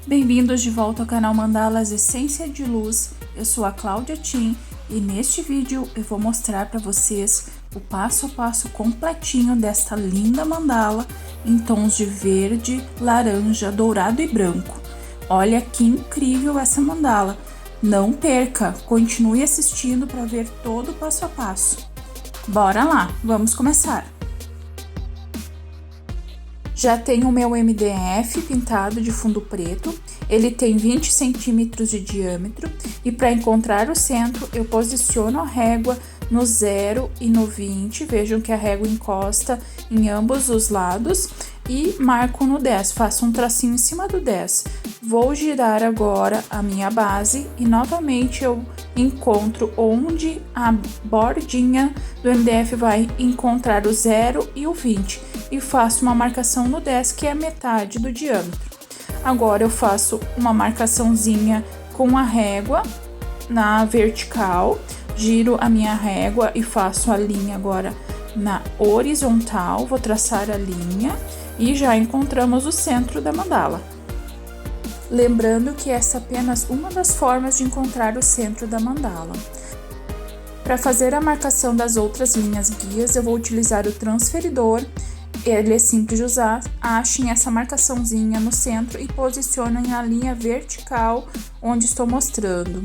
Bem-vindos de volta ao canal Mandalas Essência de Luz. Eu sou a Cláudia Tim e neste vídeo eu vou mostrar para vocês o passo a passo completinho desta linda mandala em tons de verde, laranja, dourado e branco. Olha que incrível essa mandala! Não perca, continue assistindo para ver todo o passo a passo. Bora lá, vamos começar! Já tenho o meu MDF pintado de fundo preto, ele tem 20 centímetros de diâmetro e para encontrar o centro eu posiciono a régua no 0 e no 20, vejam que a régua encosta em ambos os lados e marco no 10, faço um tracinho em cima do 10. Vou girar agora a minha base e novamente eu encontro onde a bordinha do MDF vai encontrar o 0 e o 20 e faço uma marcação no 10, que é a metade do diâmetro. Agora eu faço uma marcaçãozinha com a régua na vertical, giro a minha régua e faço a linha agora na horizontal, vou traçar a linha e já encontramos o centro da mandala. Lembrando que essa é apenas uma das formas de encontrar o centro da mandala. Para fazer a marcação das outras linhas guias, eu vou utilizar o transferidor. Ele é simples de usar, achem essa marcaçãozinha no centro e posicionem a linha vertical onde estou mostrando.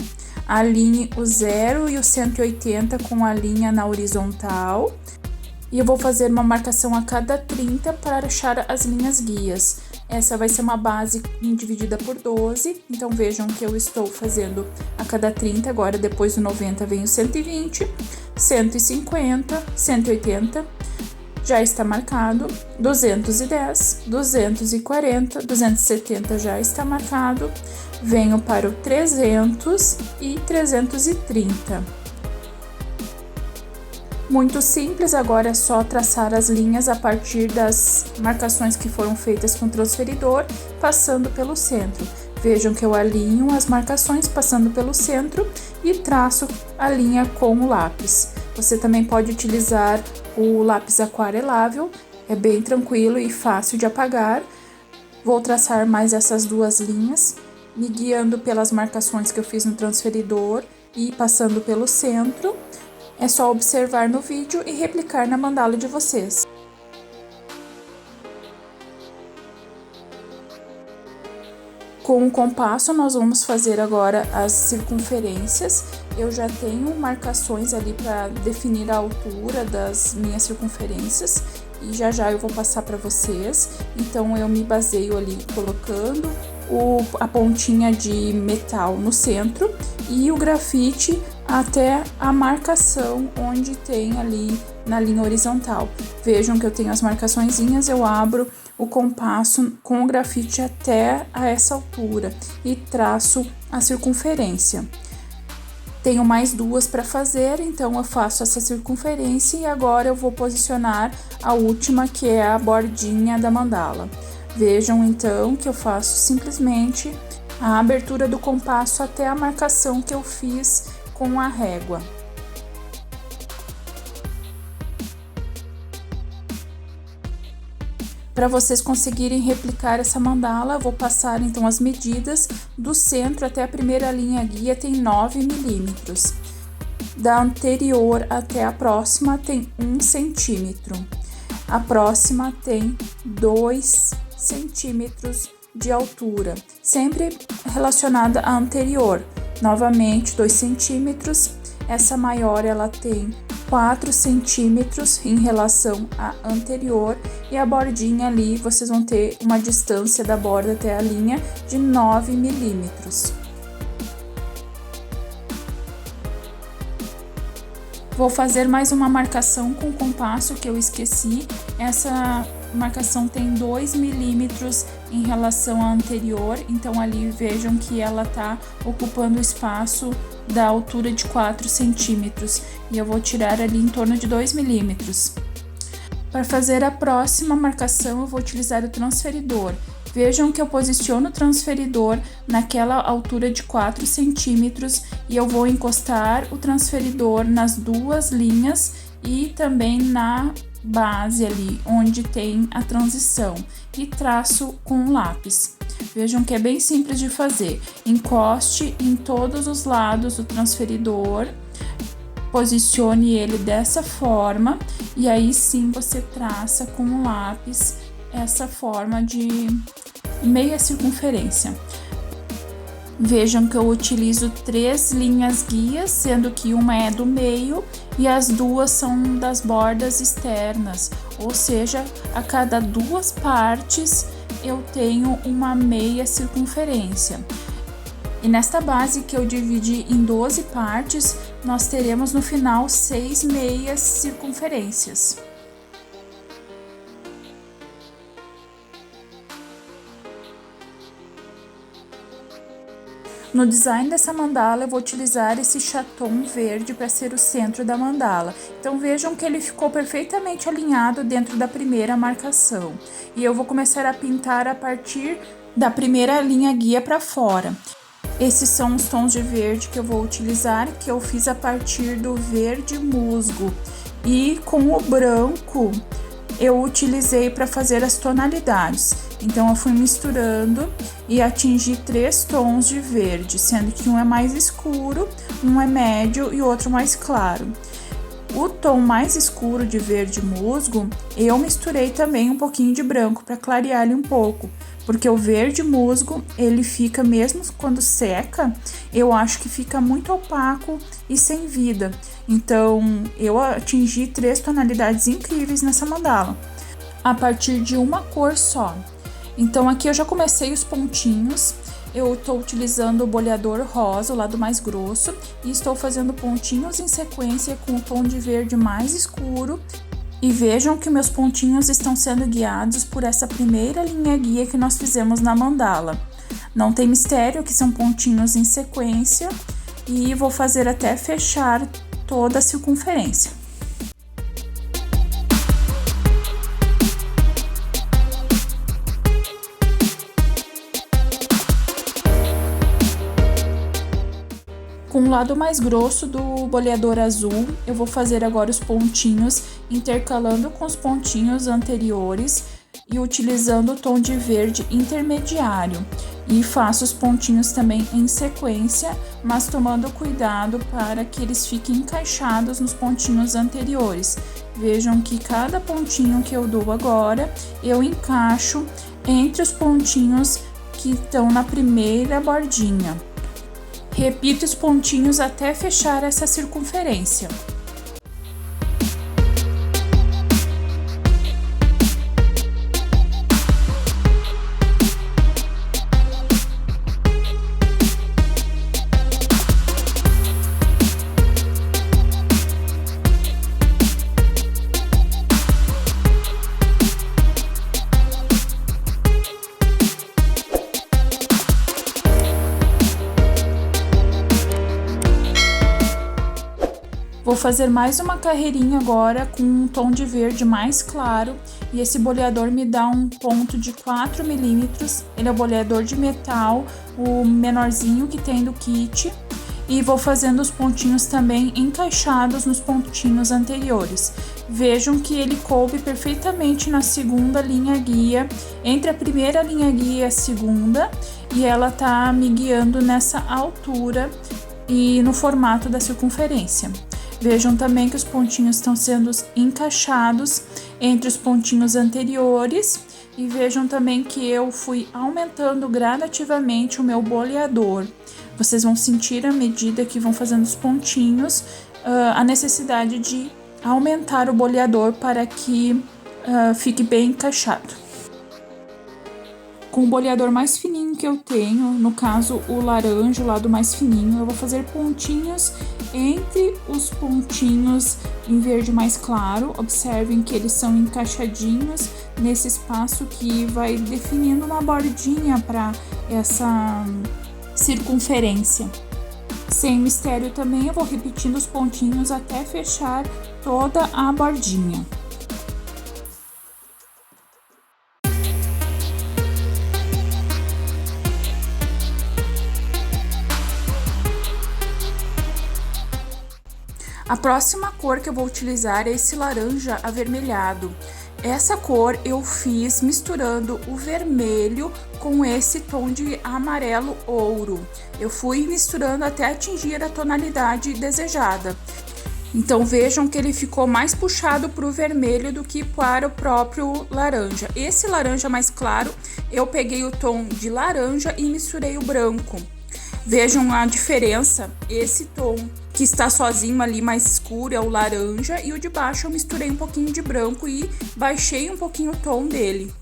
Alinhe o 0 e o 180 com a linha na horizontal. E eu vou fazer uma marcação a cada 30 para achar as linhas guias. Essa vai ser uma base dividida por 12, então vejam que eu estou fazendo a cada 30, agora depois do 90 vem o 120, 150, 180, já está marcado, 210, 240, 270 já está marcado, venho para o 300 e 330. Muito simples, agora é só traçar as linhas a partir das marcações que foram feitas com o transferidor, passando pelo centro. Vejam que eu alinho as marcações passando pelo centro e traço a linha com o lápis. Você também pode utilizar o lápis aquarelável, é bem tranquilo e fácil de apagar. Vou traçar mais essas duas linhas, me guiando pelas marcações que eu fiz no transferidor e passando pelo centro. É só observar no vídeo e replicar na mandala de vocês. Com o compasso, nós vamos fazer agora as circunferências. Eu já tenho marcações ali para definir a altura das minhas circunferências e já eu vou passar para vocês. Então, eu me baseio ali colocando a pontinha de metal no centro e o grafite até a marcação onde tem ali na linha horizontal. Vejam que eu tenho as marcaçõezinhas, eu abro o compasso com o grafite até a essa altura e traço a circunferência. Tenho mais duas para fazer, então eu faço essa circunferência e agora eu vou posicionar a última, que é a bordinha da mandala. Vejam então que eu faço simplesmente a abertura do compasso até a marcação que eu fiz com a régua. Para vocês conseguirem replicar essa mandala, eu vou passar então as medidas do centro até a primeira linha guia, tem 9 milímetros. Da anterior até a próxima tem 1 centímetro. A próxima tem 2 centímetros de altura, sempre relacionada à anterior. Novamente 2 centímetros, essa maior ela tem 4 centímetros em relação à anterior e a bordinha ali vocês vão ter uma distância da borda até a linha de 9 milímetros. Vou fazer mais uma marcação com compasso que eu esqueci. Essa marcação tem 2 milímetros em relação à anterior, então ali vejam que ela tá ocupando o espaço da altura de 4 centímetros e eu vou tirar ali em torno de 2 milímetros. Para fazer a próxima marcação eu vou utilizar o transferidor. Vejam que eu posiciono o transferidor naquela altura de 4 centímetros e eu vou encostar o transferidor nas duas linhas e também na base ali, onde tem a transição, e traço com o lápis. Vejam que é bem simples de fazer. Encoste em todos os lados do transferidor, posicione ele dessa forma e aí sim você traça com o lápis essa forma de meia circunferência. Vejam que eu utilizo 3 linhas guias, sendo que uma é do meio e as duas são das bordas externas, ou seja, a cada 2 partes eu tenho uma meia circunferência. E nesta base que eu dividi em 12 partes, nós teremos no final 6 meias circunferências. No design dessa mandala eu vou utilizar esse chaton verde para ser o centro da mandala. Então vejam que ele ficou perfeitamente alinhado dentro da primeira marcação. E eu vou começar a pintar a partir da primeira linha guia para fora. Esses são os tons de verde que eu vou utilizar, que eu fiz a partir do verde musgo. E com o branco eu utilizei para fazer as tonalidades. Então eu fui misturando e atingi 3 tons de verde, sendo que um é mais escuro, um é médio e o outro mais claro. O tom mais escuro de verde musgo, eu misturei também um pouquinho de branco para clarear ele um pouco, porque o verde musgo, ele fica, mesmo quando seca, eu acho que fica muito opaco e sem vida. Então eu atingi 3 tonalidades incríveis nessa mandala, a partir de uma cor só. Então aqui eu já comecei os pontinhos, eu estou utilizando o boleador rosa, o lado mais grosso, e estou fazendo pontinhos em sequência com o tom de verde mais escuro. E vejam que meus pontinhos estão sendo guiados por essa primeira linha guia que nós fizemos na mandala. Não tem mistério que são pontinhos em sequência e vou fazer até fechar toda a circunferência. Com o lado mais grosso do boleador azul, eu vou fazer agora os pontinhos intercalando com os pontinhos anteriores e utilizando o tom de verde intermediário. E faço os pontinhos também em sequência, mas tomando cuidado para que eles fiquem encaixados nos pontinhos anteriores. Vejam que cada pontinho que eu dou agora, eu encaixo entre os pontinhos que estão na primeira bordinha. Repito os pontinhos até fechar essa circunferência. Vou fazer mais uma carreirinha agora com um tom de verde mais claro e esse boleador me dá um ponto de 4 milímetros. Ele é o boleador de metal, o menorzinho que tem do kit, e vou fazendo os pontinhos também encaixados nos pontinhos anteriores. Vejam que ele coube perfeitamente na segunda linha guia, entre a primeira linha guia e a segunda, e ela tá me guiando nessa altura e no formato da circunferência. Vejam também que os pontinhos estão sendo encaixados entre os pontinhos anteriores e vejam também que eu fui aumentando gradativamente o meu boleador. Vocês vão sentir à medida que vão fazendo os pontinhos a necessidade de aumentar o boleador para que fique bem encaixado. Com o boleador mais fininho que eu tenho, no caso o laranja, o lado mais fininho, eu vou fazer pontinhos entre os pontinhos em verde mais claro. Observem que eles são encaixadinhos nesse espaço que vai definindo uma bordinha para essa circunferência. Sem mistério também, eu vou repetindo os pontinhos até fechar toda a bordinha. A próxima cor que eu vou utilizar é esse laranja avermelhado. Essa cor eu fiz misturando o vermelho com esse tom de amarelo ouro. Eu fui misturando até atingir a tonalidade desejada. Então vejam que ele ficou mais puxado para o vermelho do que para o próprio laranja. Esse laranja mais claro, eu peguei o tom de laranja e misturei o branco. Vejam a diferença, esse tom que está sozinho ali mais escuro é o laranja e o de baixo eu misturei um pouquinho de branco e baixei um pouquinho o tom dele.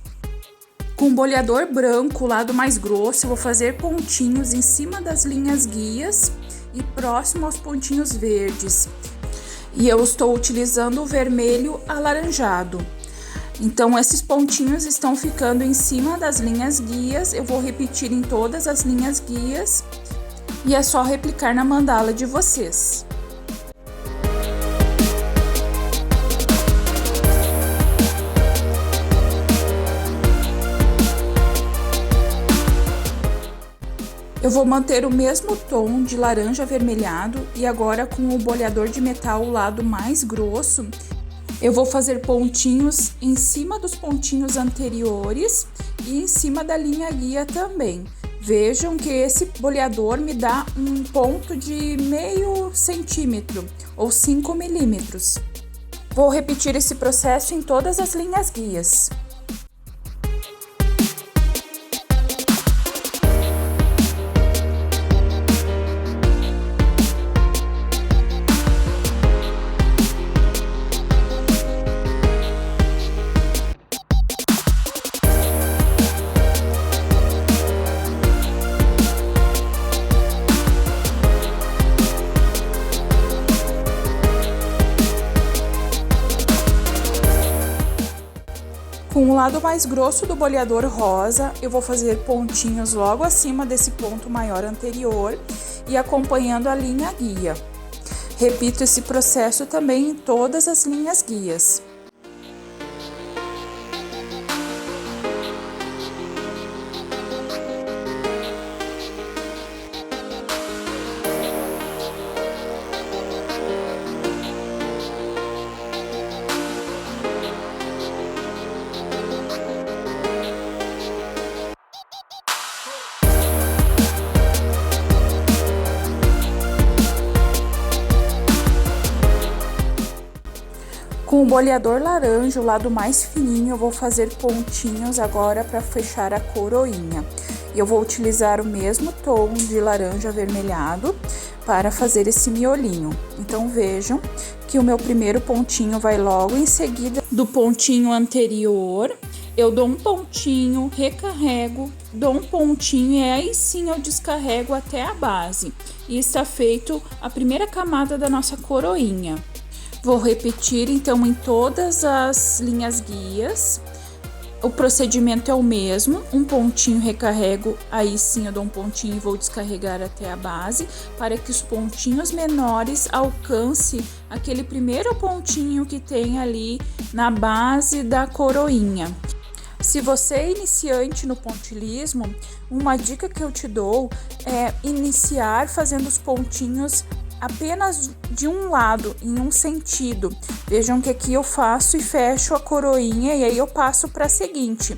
Com o boleador branco, o lado mais grosso, eu vou fazer pontinhos em cima das linhas guias e próximo aos pontinhos verdes. E eu estou utilizando o vermelho alaranjado. Então, esses pontinhos estão ficando em cima das linhas guias. Eu vou repetir em todas as linhas guias e é só replicar na mandala de vocês. Eu vou manter o mesmo tom de laranja avermelhado e agora com o boleador de metal, o lado mais grosso, eu vou fazer pontinhos em cima dos pontinhos anteriores e em cima da linha guia também. Vejam que esse boleador me dá um ponto de meio centímetro ou 5 milímetros. Vou repetir esse processo em todas as linhas guias. Com o lado mais grosso do boleador rosa, eu vou fazer pontinhos logo acima desse ponto maior anterior e acompanhando a linha guia. Repito esse processo também em todas as linhas guias. Com o boleador laranja, o lado mais fininho, eu vou fazer pontinhos agora para fechar a coroinha. Eu vou utilizar o mesmo tom de laranja avermelhado para fazer esse miolinho. Então vejam que o meu primeiro pontinho vai logo em seguida do pontinho anterior. Eu dou um pontinho, recarrego, dou um pontinho e aí sim eu descarrego até a base. E está feito a primeira camada da nossa coroinha. Vou repetir então em todas as linhas guias. O procedimento é o mesmo, um pontinho recarrego, aí sim eu dou um pontinho e vou descarregar até a base, para que os pontinhos menores alcancem aquele primeiro pontinho que tem ali na base da coroinha. Se você é iniciante no pontilismo, uma dica que eu te dou é iniciar fazendo os pontinhos apenas de um lado, em um sentido. Vejam que aqui eu faço e fecho a coroinha e aí eu passo para a seguinte.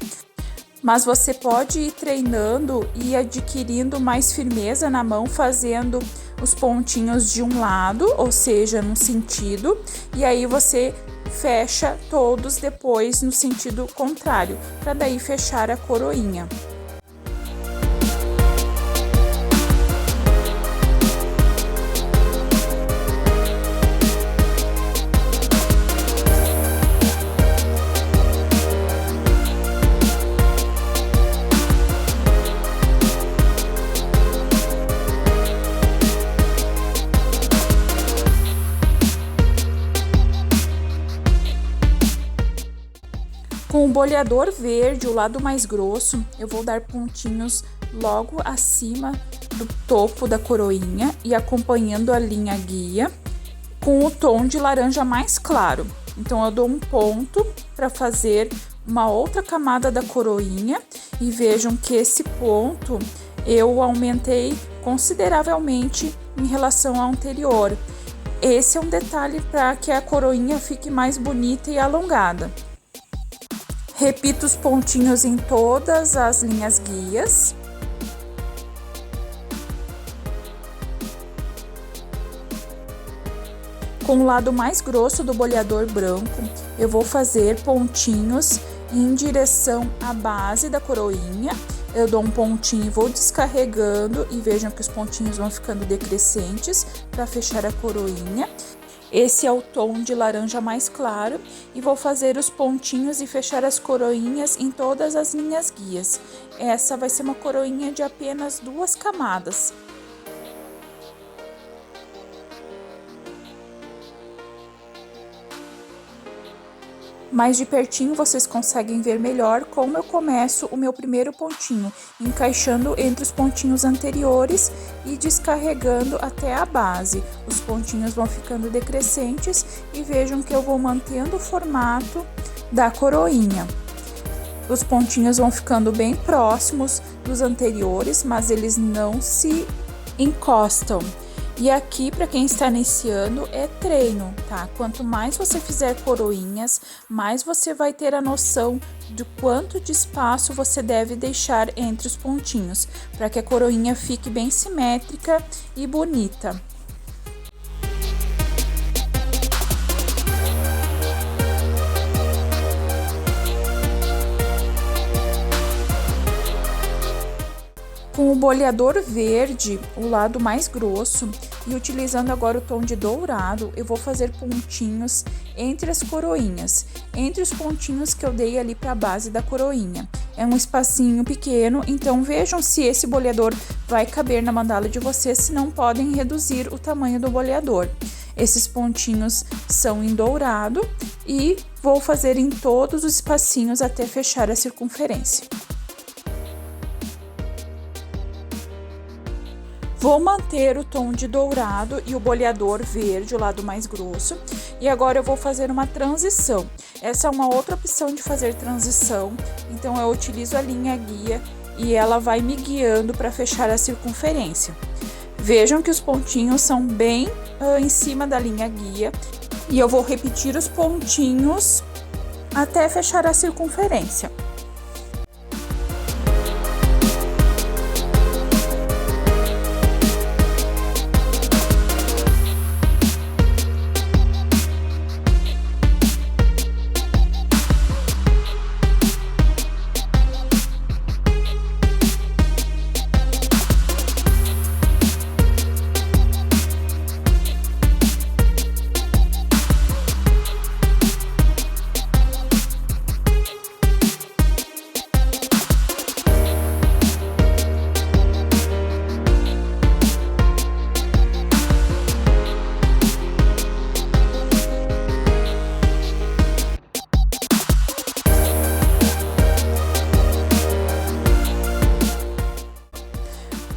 Mas você pode ir treinando e adquirindo mais firmeza na mão, fazendo os pontinhos de um lado, ou seja, num sentido, e aí você fecha todos depois no sentido contrário, para daí fechar a coroinha. Com o boleador verde, o lado mais grosso, eu vou dar pontinhos logo acima do topo da coroinha e acompanhando a linha guia com o tom de laranja mais claro. Então, eu dou um ponto para fazer uma outra camada da coroinha e vejam que esse ponto eu aumentei consideravelmente em relação ao anterior. Esse é um detalhe para que a coroinha fique mais bonita e alongada. Repito os pontinhos em todas as linhas guias. Com o lado mais grosso do boleador branco, eu vou fazer pontinhos em direção à base da coroinha. Eu dou um pontinho e vou descarregando e vejam que os pontinhos vão ficando decrescentes para fechar a coroinha. Esse é o tom de laranja mais claro e vou fazer os pontinhos e fechar as coroinhas em todas as linhas guias. Essa vai ser uma coroinha de apenas 2 camadas. Mais de pertinho vocês conseguem ver melhor como eu começo o meu primeiro pontinho, encaixando entre os pontinhos anteriores e descarregando até a base. Os pontinhos vão ficando decrescentes e vejam que eu vou mantendo o formato da coroinha. Os pontinhos vão ficando bem próximos dos anteriores, mas eles não se encostam. E aqui, para quem está iniciando, é treino, tá? Quanto mais você fizer coroinhas, mais você vai ter a noção de quanto de espaço você deve deixar entre os pontinhos, para que a coroinha fique bem simétrica e bonita. Com o boleador verde, o lado mais grosso, e utilizando agora o tom de dourado, eu vou fazer pontinhos entre as coroinhas, entre os pontinhos que eu dei ali para a base da coroinha. É um espacinho pequeno, então vejam se esse boleador vai caber na mandala de vocês, se não podem reduzir o tamanho do boleador. Esses pontinhos são em dourado e vou fazer em todos os espacinhos até fechar a circunferência. Vou manter o tom de dourado e o boleador verde, o lado mais grosso. E agora eu vou fazer uma transição. Essa é uma outra opção de fazer transição. Então eu utilizo a linha guia e ela vai me guiando para fechar a circunferência. Vejam que os pontinhos são bem em cima da linha guia. E eu vou repetir os pontinhos até fechar a circunferência.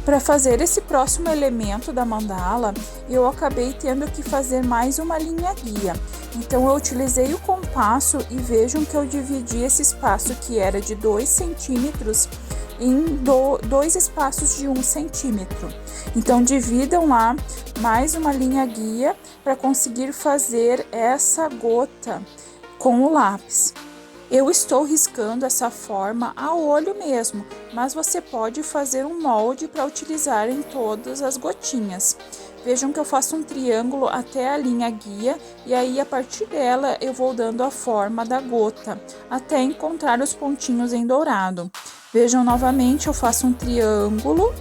Para fazer esse próximo elemento da mandala, eu acabei tendo que fazer mais uma linha guia. Então eu utilizei o compasso e vejam que eu dividi esse espaço que era de 2 centímetros em dois espaços de 1 centímetro. Então dividam lá mais uma linha guia para conseguir fazer essa gota com o lápis. Eu estou riscando essa forma a olho mesmo, mas você pode fazer um molde para utilizar em todas as gotinhas. Vejam que eu faço um triângulo até a linha guia e aí a partir dela eu vou dando a forma da gota, até encontrar os pontinhos em dourado. Vejam novamente, eu faço um triângulo,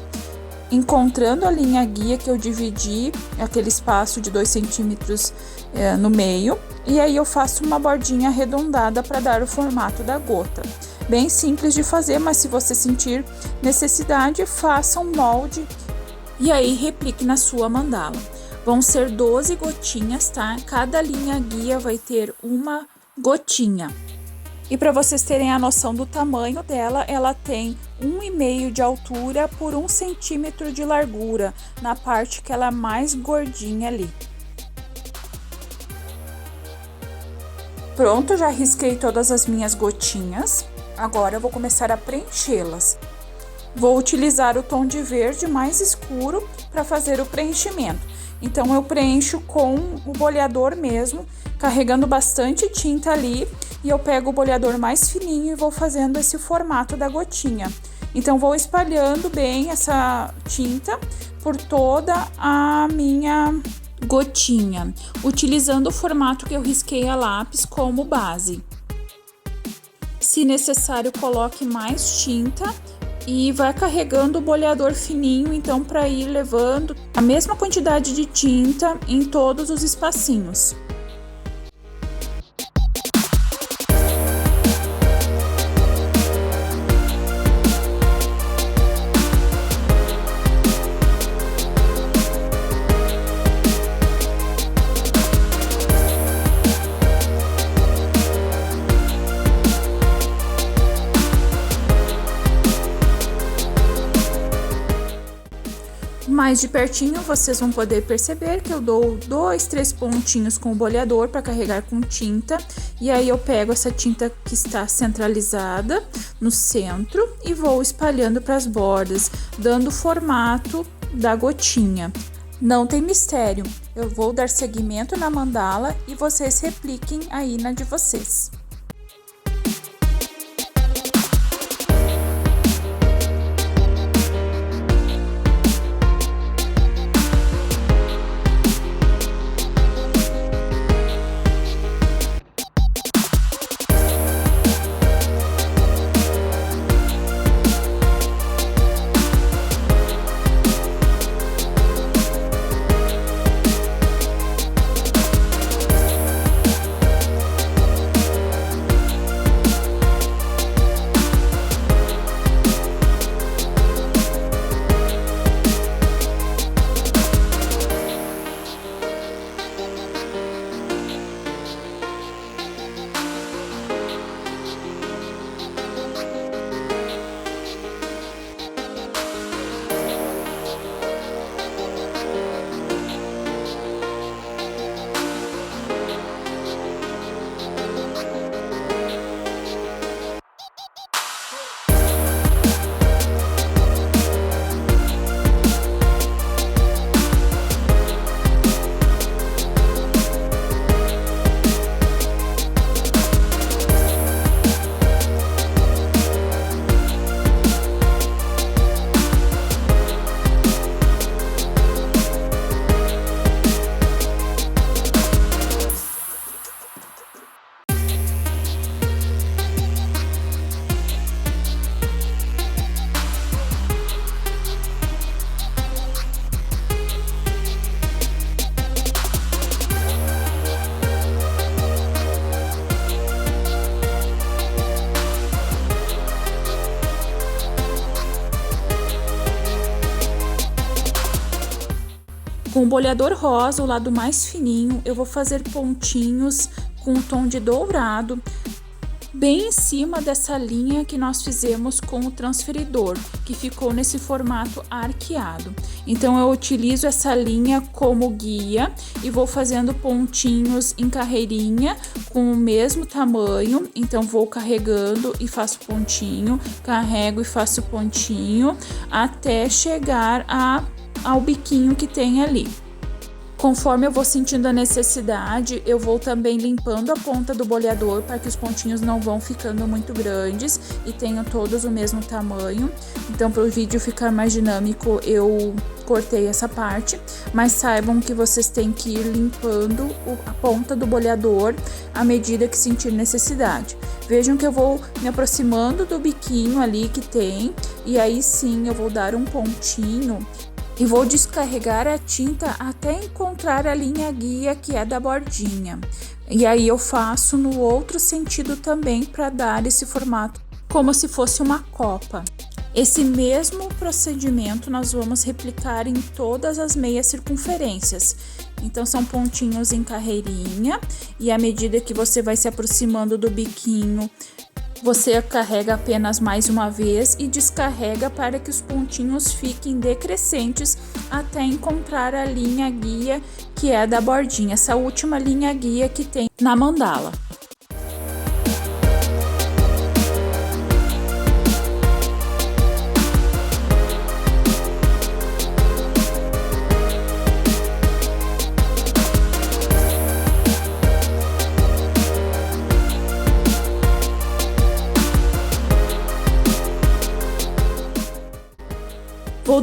encontrando a linha guia que eu dividi, aquele espaço de 2 centímetros no meio, e aí eu faço uma bordinha arredondada para dar o formato da gota. Bem simples de fazer, mas se você sentir necessidade, faça um molde e aí replique na sua mandala. Vão ser 12 gotinhas, tá? Cada linha guia vai ter uma gotinha. E para vocês terem a noção do tamanho dela, ela tem 1,5 de altura por 1 centímetro de largura, na parte que ela é mais gordinha ali. Pronto, já risquei todas as minhas gotinhas. Agora eu vou começar a preenchê-las. Vou utilizar o tom de verde mais escuro para fazer o preenchimento. Então eu preencho com o boleador mesmo, carregando bastante tinta ali e eu pego o boleador mais fininho e vou fazendo esse formato da gotinha. Então, vou espalhando bem essa tinta por toda a minha gotinha, utilizando o formato que eu risquei a lápis como base. Se necessário, coloque mais tinta e vai carregando o boleador fininho, então, para ir levando a mesma quantidade de tinta em todos os espacinhos. Mais de pertinho, vocês vão poder perceber que eu dou 2, 3 pontinhos com o boleador para carregar com tinta. E aí eu pego essa tinta que está centralizada no centro e vou espalhando para as bordas, dando o formato da gotinha. Não tem mistério, eu vou dar seguimento na mandala e vocês repliquem aí na de vocês. Com o boleador rosa, o lado mais fininho, eu vou fazer pontinhos com o tom de dourado, bem em cima dessa linha que nós fizemos com o transferidor, que ficou nesse formato arqueado. Então, eu utilizo essa linha como guia e vou fazendo pontinhos em carreirinha com o mesmo tamanho. Então, vou carregando e faço pontinho, carrego e faço pontinho, até chegar ao biquinho que tem ali. Conforme eu vou sentindo a necessidade, eu vou também limpando a ponta do boleador para que os pontinhos não vão ficando muito grandes e tenham todos o mesmo tamanho. Então, para o vídeo ficar mais dinâmico, eu cortei essa parte, mas saibam que vocês têm que ir limpando a ponta do boleador à medida que sentir necessidade. Vejam que eu vou me aproximando do biquinho ali que tem, e aí sim eu vou dar um pontinho e vou descarregar a tinta até encontrar a linha guia que é da bordinha. E aí eu faço no outro sentido também para dar esse formato como se fosse uma copa. Esse mesmo procedimento nós vamos replicar em todas as meias circunferências. Então, são pontinhos em carreirinha, e à medida que você vai se aproximando do biquinho, você carrega apenas mais uma vez e descarrega para que os pontinhos fiquem decrescentes até encontrar a linha guia que é da bordinha, essa última linha guia que tem na mandala.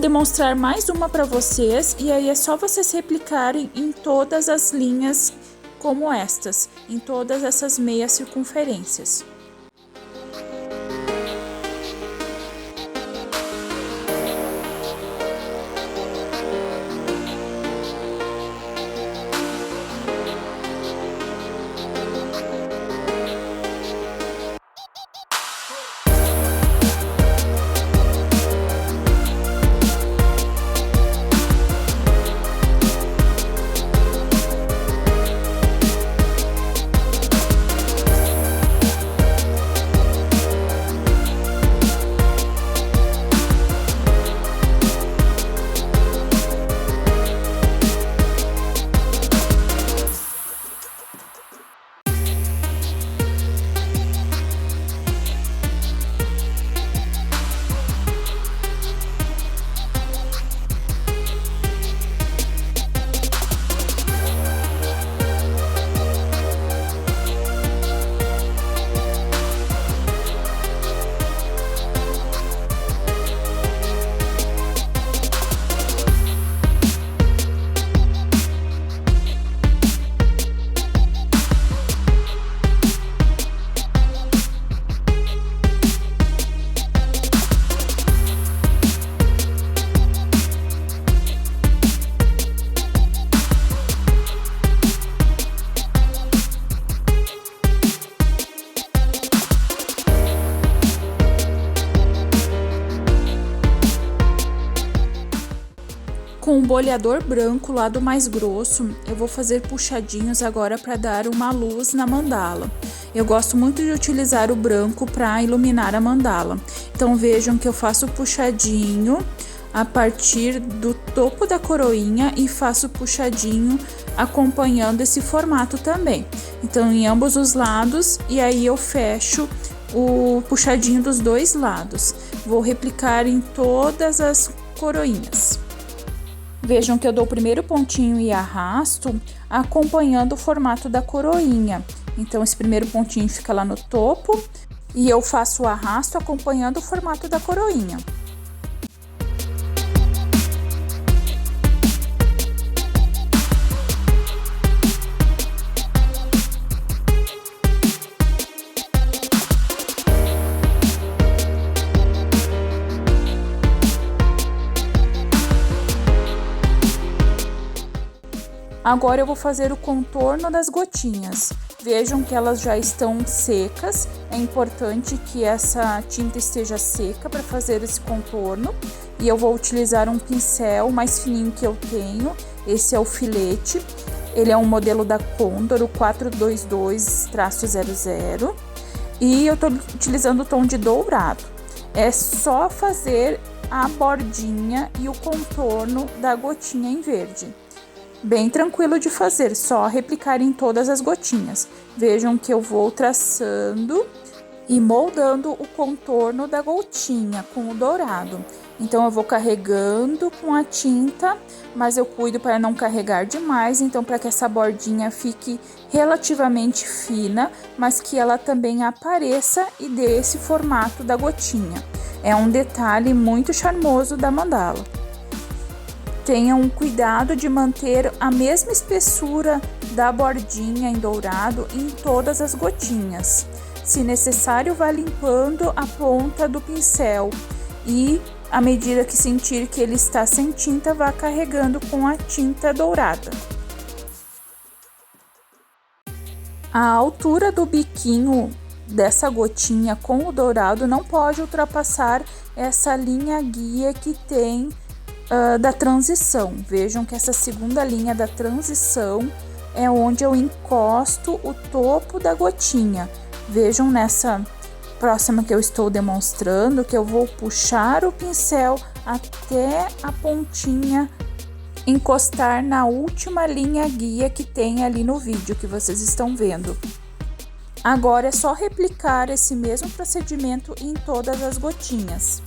demonstrar mais uma para vocês e aí é só vocês replicarem em todas as linhas como estas, em todas essas meias circunferências. Com o boleador branco, lado mais grosso, eu vou fazer puxadinhos agora para dar uma luz na mandala. Eu gosto muito de utilizar o branco para iluminar a mandala. Então vejam que eu faço puxadinho a partir do topo da coroinha e faço puxadinho acompanhando esse formato também. Então em ambos os lados e aí eu fecho o puxadinho dos dois lados. Vou replicar em todas as coroinhas. Vejam que eu dou o primeiro pontinho e arrasto, acompanhando o formato da coroinha. Então, esse primeiro pontinho fica lá no topo e eu faço o arrasto acompanhando o formato da coroinha. Agora eu vou fazer o contorno das gotinhas. Vejam que elas já estão secas. É importante que essa tinta esteja seca para fazer esse contorno. E eu vou utilizar um pincel mais fininho que eu tenho. Esse é o filete. Ele é um modelo da Condor, o 422-00. E eu estou utilizando o tom de dourado. É só fazer a bordinha e o contorno da gotinha em verde. Bem tranquilo de fazer, só replicar em todas as gotinhas. Vejam que eu vou traçando e moldando o contorno da gotinha com o dourado. Então eu vou carregando com a tinta, mas eu cuido para não carregar demais, então para que essa bordinha fique relativamente fina, mas que ela também apareça e dê esse formato da gotinha. É um detalhe muito charmoso da mandala. Tenham cuidado de manter a mesma espessura da bordinha em dourado em todas as gotinhas. Se necessário, vá limpando a ponta do pincel e, à medida que sentir que ele está sem tinta, vá carregando com a tinta dourada. A altura do biquinho dessa gotinha com o dourado não pode ultrapassar essa linha guia que tem da transição. Vejam que essa segunda linha da transição é onde eu encosto o topo da gotinha. Vejam nessa próxima que eu estou demonstrando que eu vou puxar o pincel até a pontinha encostar na última linha guia que tem ali no vídeo que vocês estão vendo. Agora é só replicar esse mesmo procedimento em todas as gotinhas.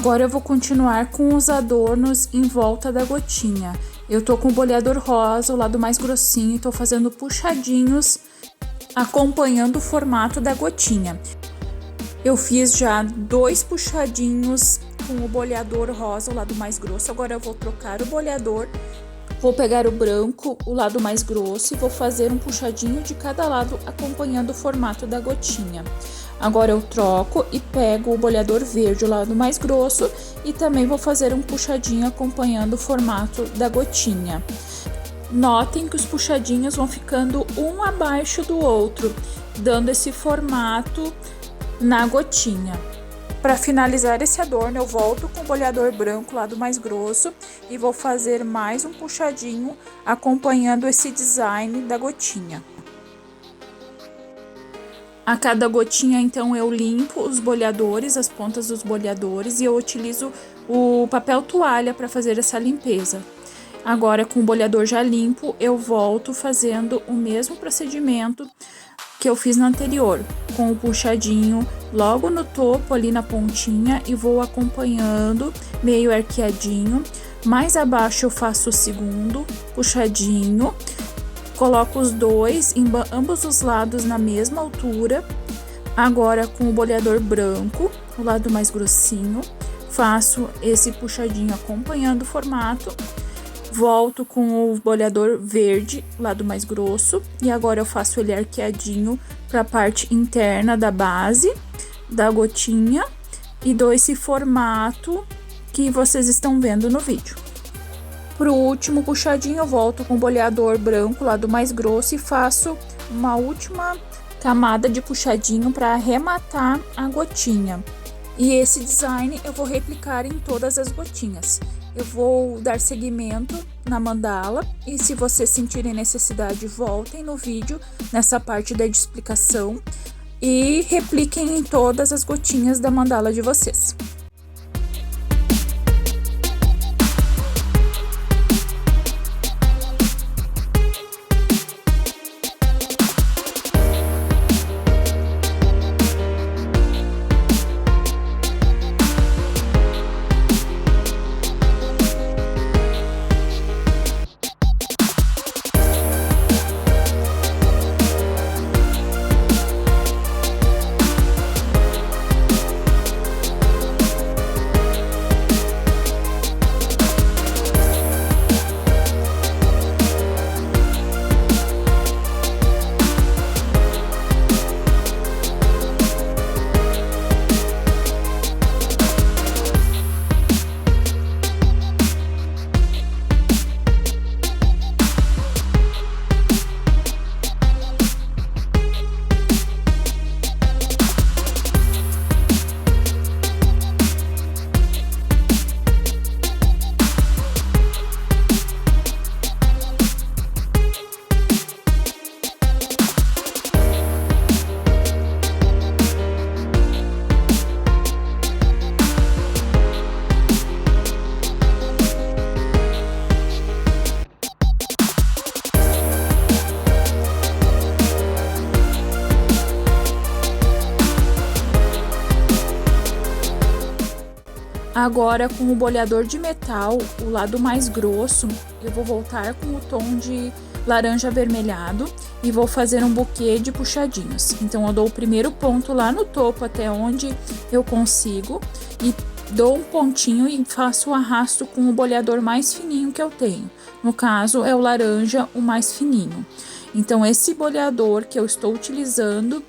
Agora eu vou continuar com os adornos em volta da gotinha. Eu tô com o boleador rosa, o lado mais grossinho, e tô fazendo puxadinhos acompanhando o formato da gotinha. Eu fiz já 2 puxadinhos com o boleador rosa, o lado mais grosso. Agora eu vou trocar o boleador, vou pegar o branco, o lado mais grosso, e vou fazer um puxadinho de cada lado acompanhando o formato da gotinha. Agora eu troco e pego o boleador verde, o lado mais grosso, e também vou fazer um puxadinho acompanhando o formato da gotinha. Notem que os puxadinhos vão ficando um abaixo do outro, dando esse formato na gotinha. Para finalizar esse adorno, eu volto com o boleador branco, lado mais grosso, e vou fazer mais um puxadinho acompanhando esse design da gotinha. A cada gotinha, então, eu limpo os boleadores, as pontas dos boleadores, e eu utilizo o papel toalha para fazer essa limpeza. Agora, com o boleador já limpo, eu volto fazendo o mesmo procedimento que eu fiz no anterior, com o puxadinho logo no topo, ali na pontinha, e vou acompanhando meio arqueadinho. Mais abaixo eu faço o segundo puxadinho. Coloco os dois em ambos os lados na mesma altura. Agora, com o boleador branco, o lado mais grossinho, faço esse puxadinho acompanhando o formato. Volto com o boleador verde, lado mais grosso, e agora eu faço ele arqueadinho para a parte interna da base da gotinha e dou esse formato que vocês estão vendo no vídeo. Pro último puxadinho, eu volto com o boleador branco, lado mais grosso, e faço uma última camada de puxadinho para arrematar a gotinha. E esse design eu vou replicar em todas as gotinhas. Eu vou dar seguimento na mandala, e se vocês sentirem necessidade, voltem no vídeo nessa parte da explicação e repliquem em todas as gotinhas da mandala de vocês. Agora, com o boleador de metal, o lado mais grosso, eu vou voltar com o tom de laranja avermelhado e vou fazer um buquê de puxadinhos. Então, eu dou o primeiro ponto lá no topo até onde eu consigo e dou um pontinho e faço o arrasto com o boleador mais fininho que eu tenho. No caso, é o laranja, o mais fininho. Então, esse boleador que eu estou utilizando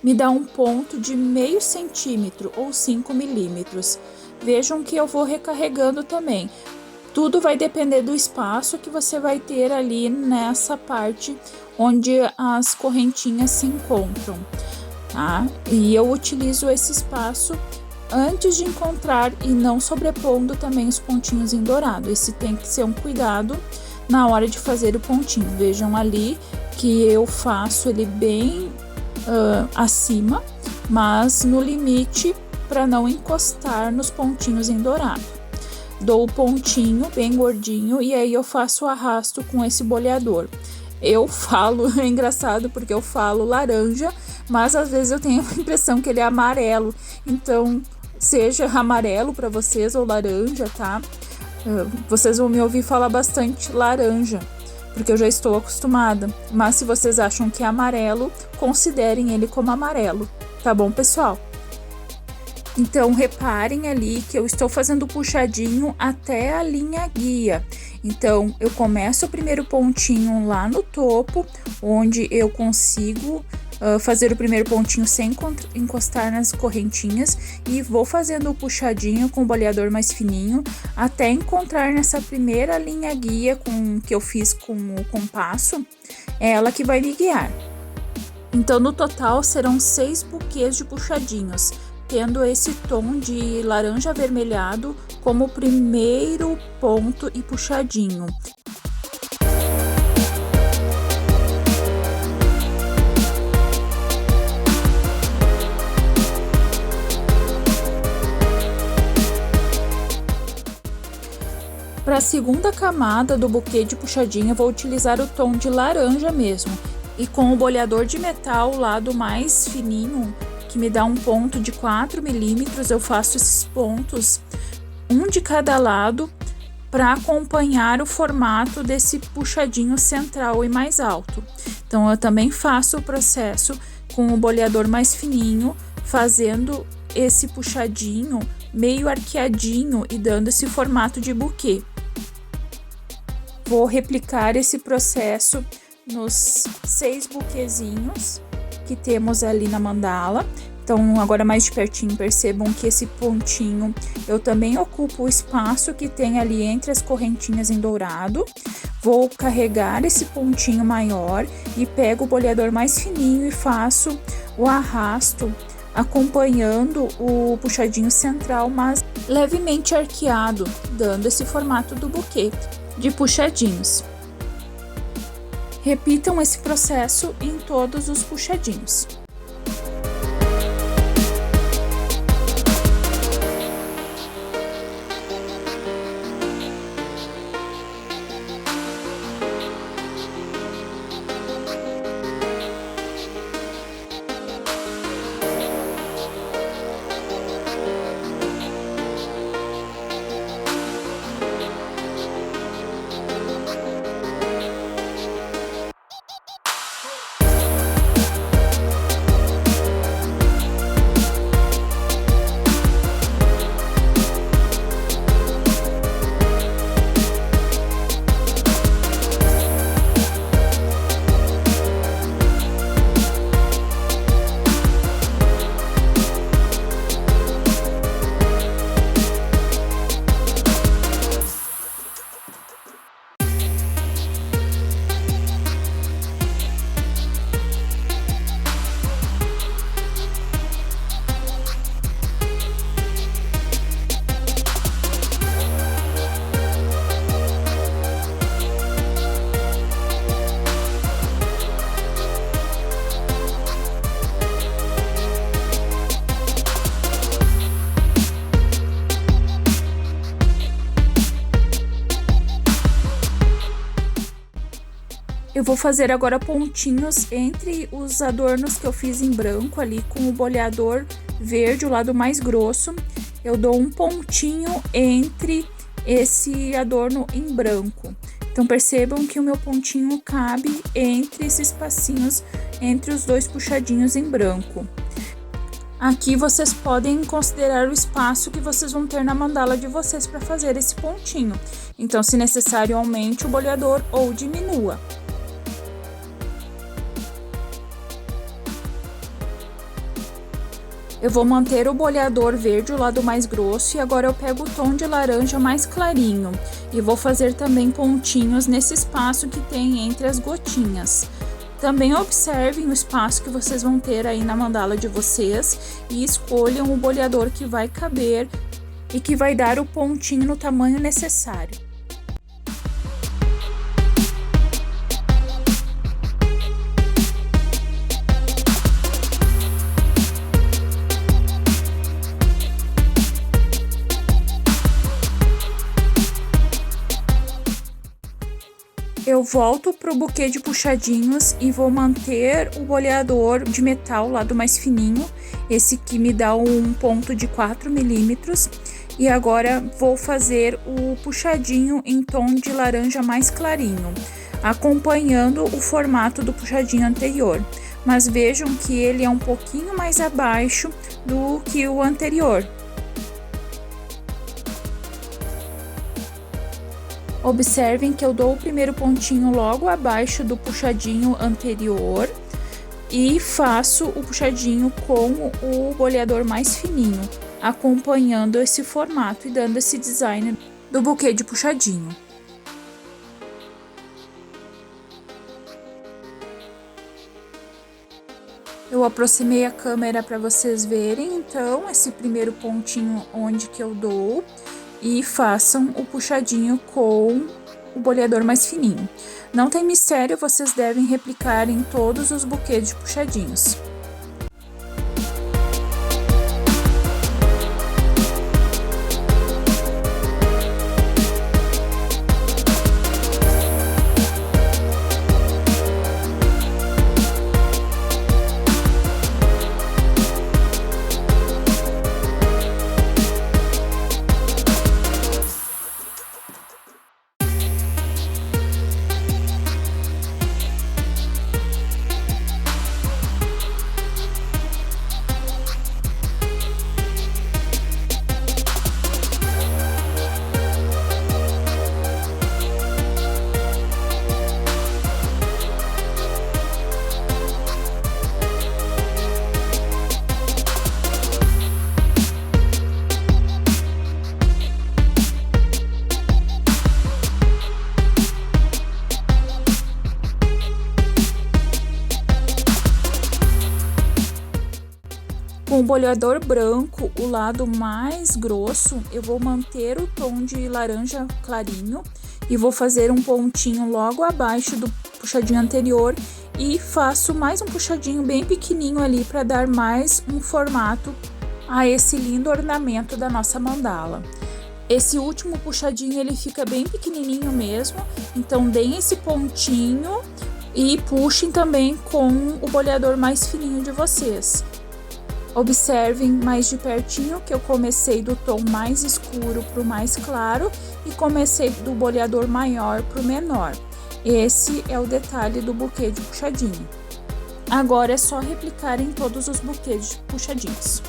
me dá um ponto de meio centímetro ou 5 milímetros. Vejam que eu vou recarregando também. Tudo vai depender do espaço que você vai ter ali nessa parte onde as correntinhas se encontram, tá? E eu utilizo esse espaço antes de encontrar e não sobrepondo também os pontinhos em dourado. Esse tem que ser um cuidado na hora de fazer o pontinho. Vejam ali que eu faço ele bem acima, mas no limite para não encostar nos pontinhos em dourado. Dou o pontinho bem gordinho e aí eu faço o arrasto com esse boleador. Eu falo, é engraçado porque eu falo laranja, mas às vezes eu tenho a impressão que ele é amarelo. Então, seja amarelo para vocês ou laranja, tá? Vocês vão me ouvir falar bastante laranja, porque eu já estou acostumada. Mas se vocês acham que é amarelo, considerem ele como amarelo, tá bom, pessoal? Então, reparem ali que eu estou fazendo puxadinho até a linha guia. Então, eu começo o primeiro pontinho lá no topo, onde eu consigo fazer o primeiro pontinho sem encostar nas correntinhas, e vou fazendo o puxadinho com o boleador mais fininho até encontrar nessa primeira linha guia que eu fiz com o compasso, é ela que vai me guiar. Então, no total serão 6 buquês de puxadinhos, tendo esse tom de laranja avermelhado como primeiro ponto e puxadinho. Para a segunda camada do buquê de puxadinho, eu vou utilizar o tom de laranja mesmo, e com o boleador de metal, o lado mais fininho, que me dá um ponto de 4 milímetros, eu faço esses pontos, um de cada lado, para acompanhar o formato desse puxadinho central e mais alto. Então, eu também faço o processo com o boleador mais fininho, fazendo esse puxadinho meio arqueadinho e dando esse formato de buquê. Vou replicar esse processo nos 6 buquezinhos que temos ali na mandala. Então, agora mais de pertinho, percebam que esse pontinho eu também ocupo o espaço que tem ali entre as correntinhas em dourado. Vou carregar esse pontinho maior e pego o boleador mais fininho e faço o arrasto, acompanhando o puxadinho central, mas levemente arqueado, dando esse formato do buquê de puxadinhos. Repitam esse processo em todos os puxadinhos. Eu vou fazer agora pontinhos entre os adornos que eu fiz em branco ali com o boleador verde, o lado mais grosso. Eu dou um pontinho entre esse adorno em branco. Então, percebam que o meu pontinho cabe entre esses espacinhos, entre os dois puxadinhos em branco. Aqui vocês podem considerar o espaço que vocês vão ter na mandala de vocês para fazer esse pontinho. Então, se necessário, aumente o boleador ou diminua. Eu vou manter o boleador verde, o lado mais grosso, e agora eu pego o tom de laranja mais clarinho. E vou fazer também pontinhos nesse espaço que tem entre as gotinhas. Também observem o espaço que vocês vão ter aí na mandala de vocês e escolham o boleador que vai caber e que vai dar o pontinho no tamanho necessário. Eu volto pro buquê de puxadinhos e vou manter o boleador de metal, lado mais fininho. Esse aqui me dá um ponto de 4 milímetros. E agora vou fazer o puxadinho em tom de laranja mais clarinho, acompanhando o formato do puxadinho anterior. Mas vejam que ele é um pouquinho mais abaixo do que o anterior. Observem que eu dou o primeiro pontinho logo abaixo do puxadinho anterior e faço o puxadinho com o boleador mais fininho, acompanhando esse formato e dando esse design do buquê de puxadinho. Eu aproximei a câmera para vocês verem, então, esse primeiro pontinho onde que eu dou e façam o puxadinho com o boleador mais fininho. Não tem mistério, vocês devem replicar em todos os buquês de puxadinhos. Com o boleador branco, o lado mais grosso, eu vou manter o tom de laranja clarinho e vou fazer um pontinho logo abaixo do puxadinho anterior e faço mais um puxadinho bem pequenininho ali para dar mais um formato a esse lindo ornamento da nossa mandala. Esse último puxadinho ele fica bem pequenininho mesmo, então deem esse pontinho e puxem também com o boleador mais fininho de vocês. Observem mais de pertinho que eu comecei do tom mais escuro para o mais claro e comecei do boleador maior para o menor. Esse é o detalhe do buquê de puxadinho. Agora é só replicar em todos os buquês de puxadinhos.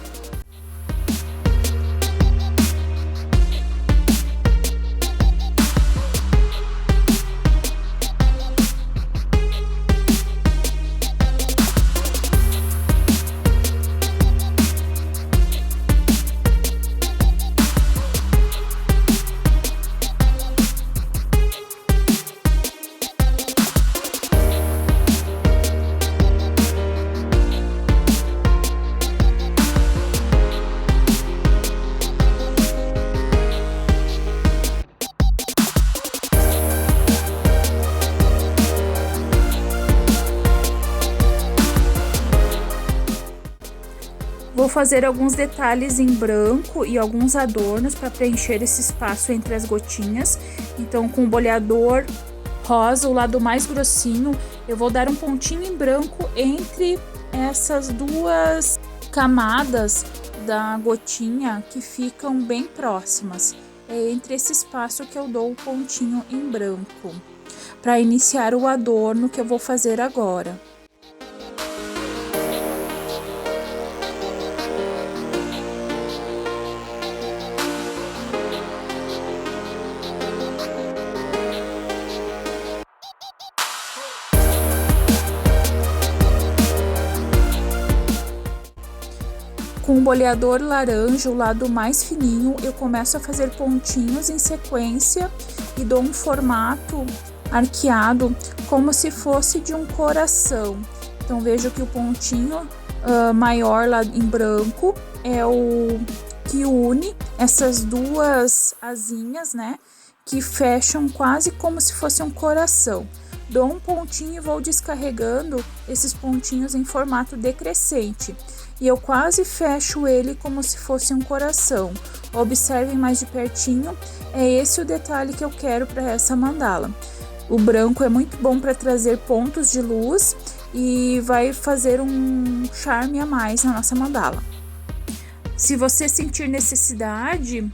Vou fazer alguns detalhes em branco e alguns adornos para preencher esse espaço entre as gotinhas. Então, com o boleador rosa, o lado mais grossinho, eu vou dar um pontinho em branco entre essas duas camadas da gotinha que ficam bem próximas. É entre esse espaço que eu dou o pontinho em branco, para iniciar o adorno que eu vou fazer agora. Com o boleador laranja, o lado mais fininho, eu começo a fazer pontinhos em sequência e dou um formato arqueado como se fosse de um coração. Então vejo que o pontinho maior lá em branco é o que une essas duas asinhas, né? Que fecham quase como se fosse um coração. Dou um pontinho e vou descarregando esses pontinhos em formato decrescente. E eu quase fecho ele como se fosse um coração. Observem mais de pertinho, é esse o detalhe que eu quero para essa mandala. O branco é muito bom para trazer pontos de luz e vai fazer um charme a mais na nossa mandala. Se você sentir necessidade,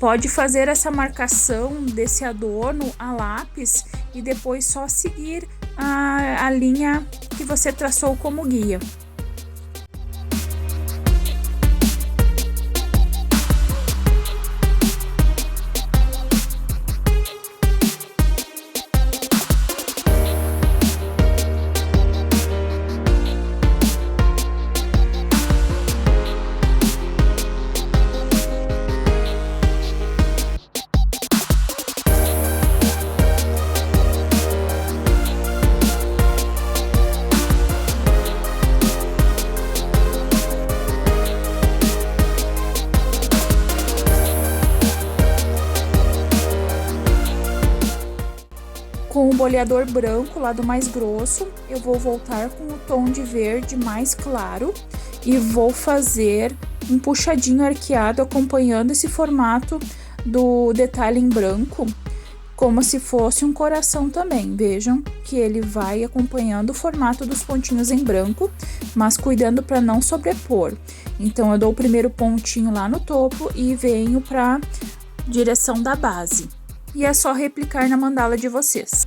pode fazer essa marcação desse adorno a lápis e depois só seguir a linha que você traçou como guia. Com o boleador branco, lado mais grosso, eu vou voltar com o tom de verde mais claro e vou fazer um puxadinho arqueado acompanhando esse formato do detalhe em branco, como se fosse um coração também. Vejam que ele vai acompanhando o formato dos pontinhos em branco, mas cuidando para não sobrepor. Então, eu dou o primeiro pontinho lá no topo e venho para direção da base. E é só replicar na mandala de vocês.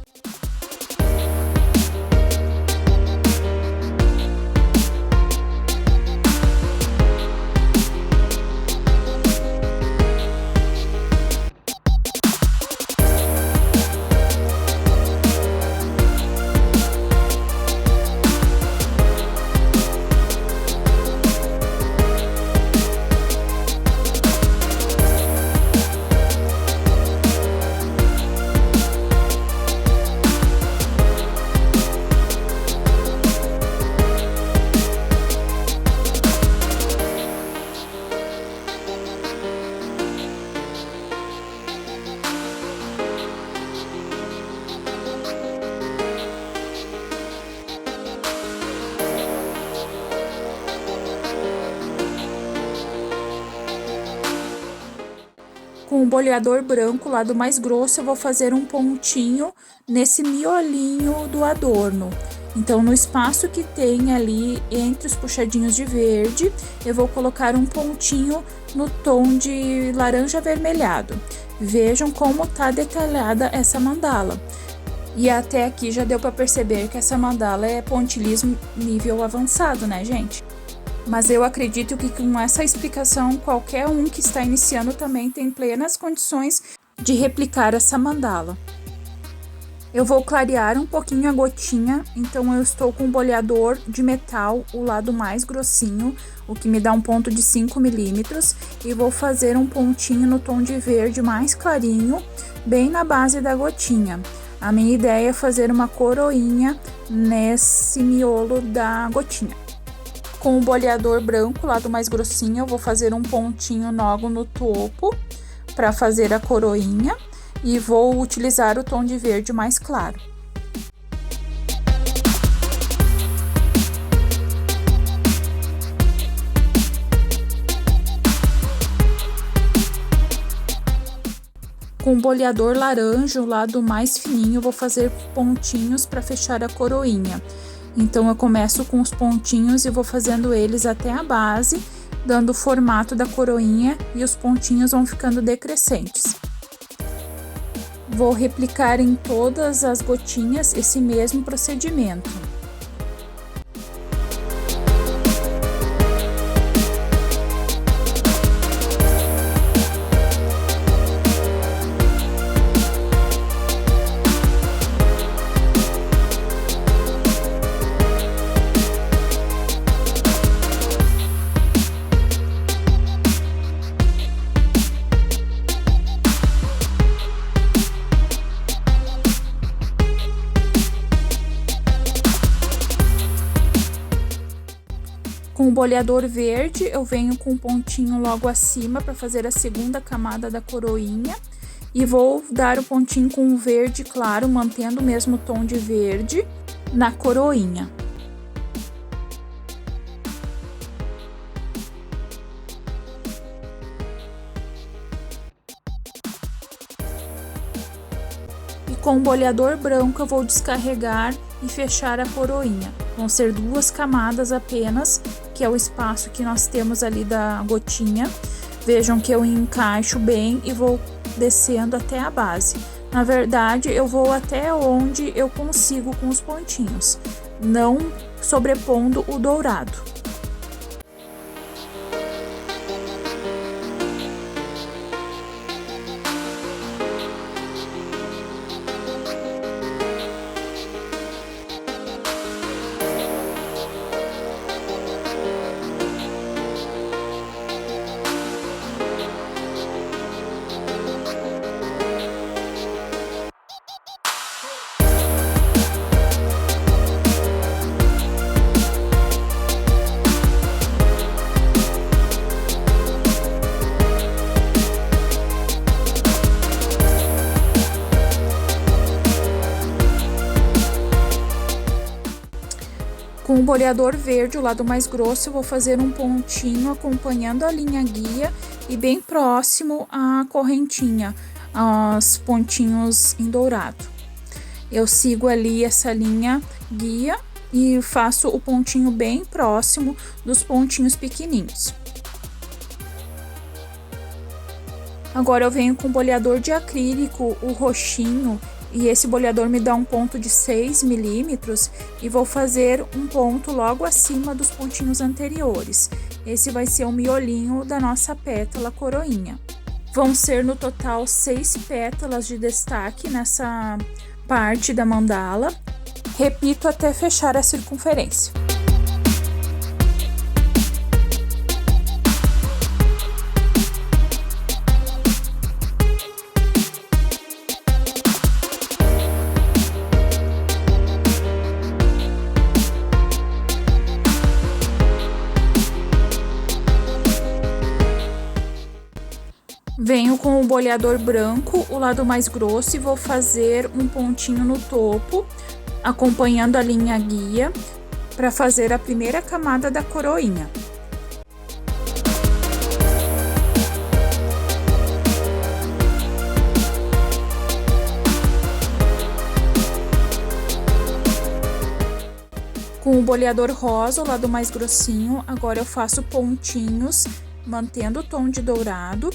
Com o boleador branco, lado mais grosso, eu vou fazer um pontinho nesse miolinho do adorno. Então, no espaço que tem ali entre os puxadinhos de verde, eu vou colocar um pontinho no tom de laranja avermelhado. Vejam como tá detalhada essa mandala. E até aqui já deu para perceber que essa mandala é pontilhismo nível avançado, né, gente? Mas eu acredito que com essa explicação, qualquer um que está iniciando também tem plenas condições de replicar essa mandala. Eu vou clarear um pouquinho a gotinha, então eu estou com o boleador de metal, o lado mais grossinho, o que me dá um ponto de 5 milímetros, e vou fazer um pontinho no tom de verde mais clarinho, bem na base da gotinha. A minha ideia é fazer uma coroinha nesse miolo da gotinha. Com o boleador branco, lado mais grossinho, eu vou fazer um pontinho logo no topo para fazer a coroinha e vou utilizar o tom de verde mais claro. Com o boleador laranja, o lado mais fininho, eu vou fazer pontinhos para fechar a coroinha. Então, eu começo com os pontinhos e vou fazendo eles até a base, dando o formato da coroinha e os pontinhos vão ficando decrescentes. Vou replicar em todas as gotinhas esse mesmo procedimento. Com o boleador verde, eu venho com um pontinho logo acima para fazer a segunda camada da coroinha. E vou dar o pontinho com o verde claro, mantendo o mesmo tom de verde na coroinha. E com o boleador branco eu vou descarregar e fechar a coroinha. Vão ser 2 camadas apenas, que é o espaço que nós temos ali da gotinha. Vejam que eu encaixo bem e vou descendo até a base. Na verdade, eu vou até onde eu consigo com os pontinhos, não sobrepondo o dourado. Com o boleador verde, o lado mais grosso, eu vou fazer um pontinho acompanhando a linha guia e bem próximo à correntinha, aos pontinhos em dourado. Eu sigo ali essa linha guia e faço o pontinho bem próximo dos pontinhos pequenininhos. Agora eu venho com o boleador de acrílico, o roxinho, e esse boleador me dá um ponto de 6 milímetros e vou fazer um ponto logo acima dos pontinhos anteriores. Esse vai ser o miolinho da nossa pétala coroinha. Vão ser no total 6 pétalas de destaque nessa parte da mandala. Repito até fechar a circunferência. Venho com o boleador branco, o lado mais grosso, e vou fazer um pontinho no topo, acompanhando a linha guia, para fazer a primeira camada da coroinha. Com o boleador rosa, o lado mais grossinho, agora eu faço pontinhos, mantendo o tom de dourado,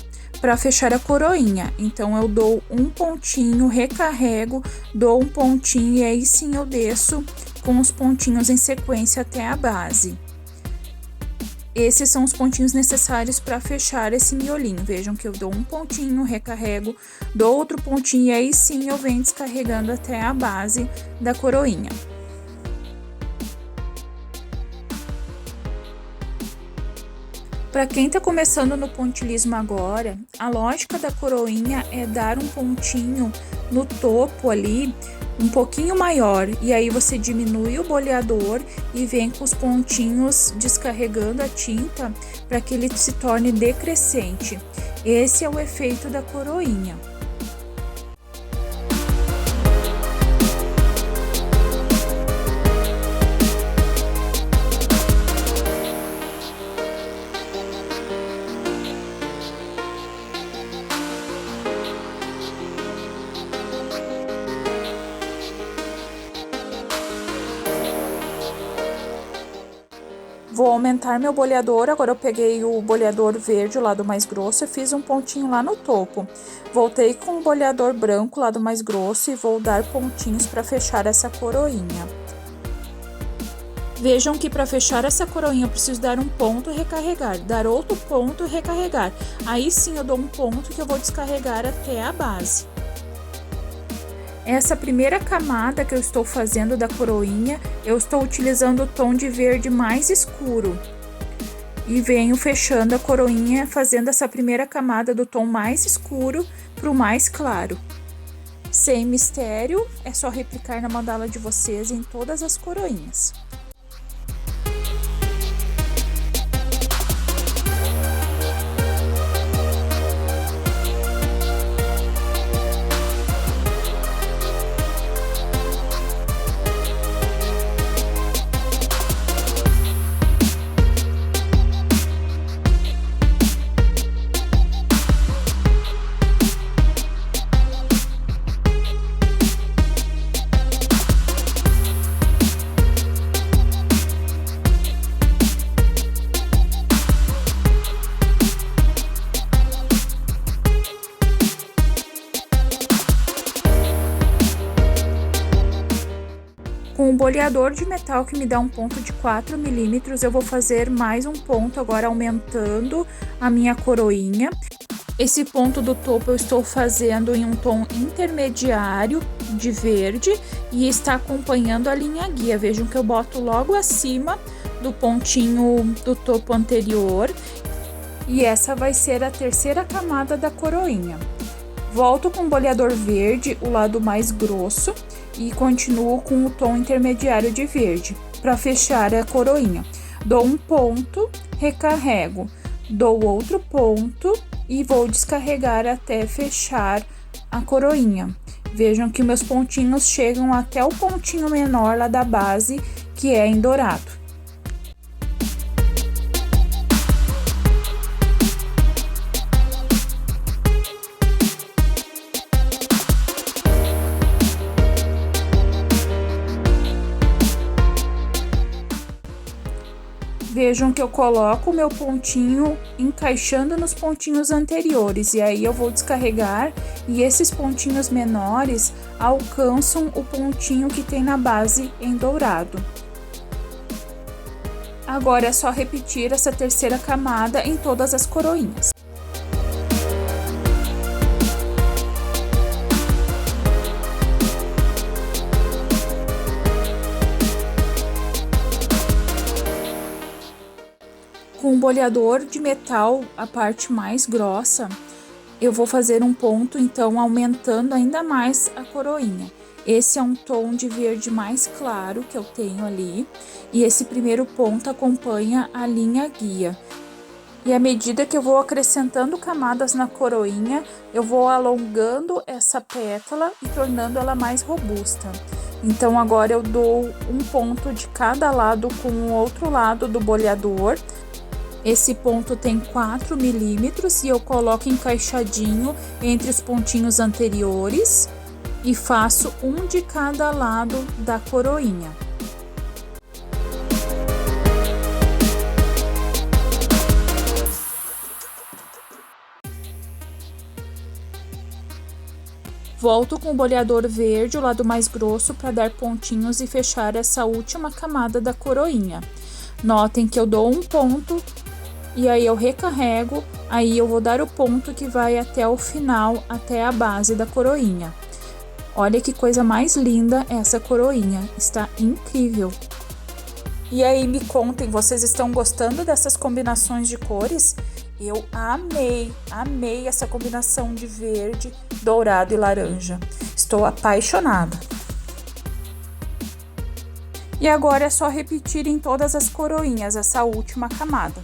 para fechar a coroinha. Então eu dou um pontinho, recarrego, dou um pontinho e aí sim eu desço com os pontinhos em sequência até a base. Esses são os pontinhos necessários para fechar esse miolinho. Vejam que eu dou um pontinho, recarrego, dou outro pontinho e aí sim eu venho descarregando até a base da coroinha. Para quem está começando no pontilhismo agora, a lógica da coroinha é dar um pontinho no topo ali, um pouquinho maior, e aí você diminui o boleador e vem com os pontinhos descarregando a tinta para que ele se torne decrescente. Esse é o efeito da coroinha. Vou aumentar meu boleador, agora eu peguei o boleador verde, o lado mais grosso, e fiz um pontinho lá no topo. Voltei com o boleador branco, o lado mais grosso, e vou dar pontinhos para fechar essa coroinha. Vejam que para fechar essa coroinha eu preciso dar um ponto e recarregar, dar outro ponto e recarregar. Aí sim eu dou um ponto que eu vou descarregar até a base. Essa primeira camada que eu estou fazendo da coroinha, eu estou utilizando o tom de verde mais escuro. E venho fechando a coroinha, fazendo essa primeira camada do tom mais escuro para o mais claro. Sem mistério, é só replicar na mandala de vocês em todas as coroinhas. Com o boleador de metal, que me dá um ponto de 4 milímetros, eu vou fazer mais um ponto agora, aumentando a minha coroinha. Esse ponto do topo eu estou fazendo em um tom intermediário de verde e está acompanhando a linha guia. Vejam que eu boto logo acima do pontinho do topo anterior. E essa vai ser a terceira camada da coroinha. Volto com o boleador verde, o lado mais grosso, e continuo com o tom intermediário de verde, para fechar a coroinha. Dou um ponto, recarrego, dou outro ponto e vou descarregar até fechar a coroinha. Vejam que meus pontinhos chegam até o pontinho menor lá da base, que é em dourado. Vejam que eu coloco o meu pontinho encaixando nos pontinhos anteriores, e aí eu vou descarregar e esses pontinhos menores alcançam o pontinho que tem na base em dourado. Agora é só repetir essa terceira camada em todas as coroinhas. Com o boleador de metal, a parte mais grossa, eu vou fazer um ponto, então aumentando ainda mais a coroinha. Esse é um tom de verde mais claro que eu tenho ali, e esse primeiro ponto acompanha a linha guia. E à medida que eu vou acrescentando camadas na coroinha, eu vou alongando essa pétala e tornando ela mais robusta. Então agora eu dou um ponto de cada lado com o outro lado do boleador. Esse ponto tem 4 milímetros e eu coloco encaixadinho entre os pontinhos anteriores e faço um de cada lado da coroinha. Volto com o boleador verde, o lado mais grosso, para dar pontinhos e fechar essa última camada da coroinha. Notem que eu dou um ponto e aí eu recarrego, aí eu vou dar o ponto que vai até o final, até a base da coroinha. Olha que coisa mais linda essa coroinha, está incrível! E aí me contem, vocês estão gostando dessas combinações de cores? Eu amei essa combinação de verde, dourado e laranja. Estou apaixonada! E agora é só repetir em todas as coroinhas essa última camada.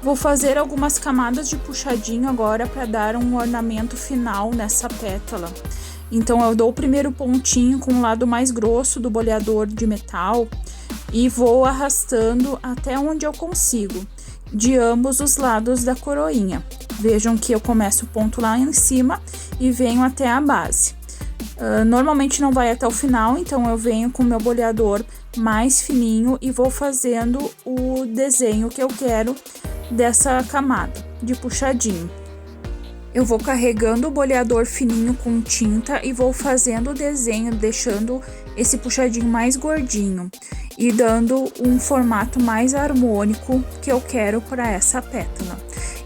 Vou fazer algumas camadas de puxadinho agora para dar um ornamento final nessa pétala. Então eu dou o primeiro pontinho com o lado mais grosso do boleador de metal e vou arrastando até onde eu consigo, de ambos os lados da coroinha. Vejam que eu começo o ponto lá em cima e venho até a base. Normalmente não vai até o final, então eu venho com o meu boleador mais fininho e vou fazendo o desenho que eu quero dessa camada de puxadinho. Eu vou carregando o boleador fininho com tinta e vou fazendo o desenho, deixando esse puxadinho mais gordinho e dando um formato mais harmônico que eu quero para essa pétala.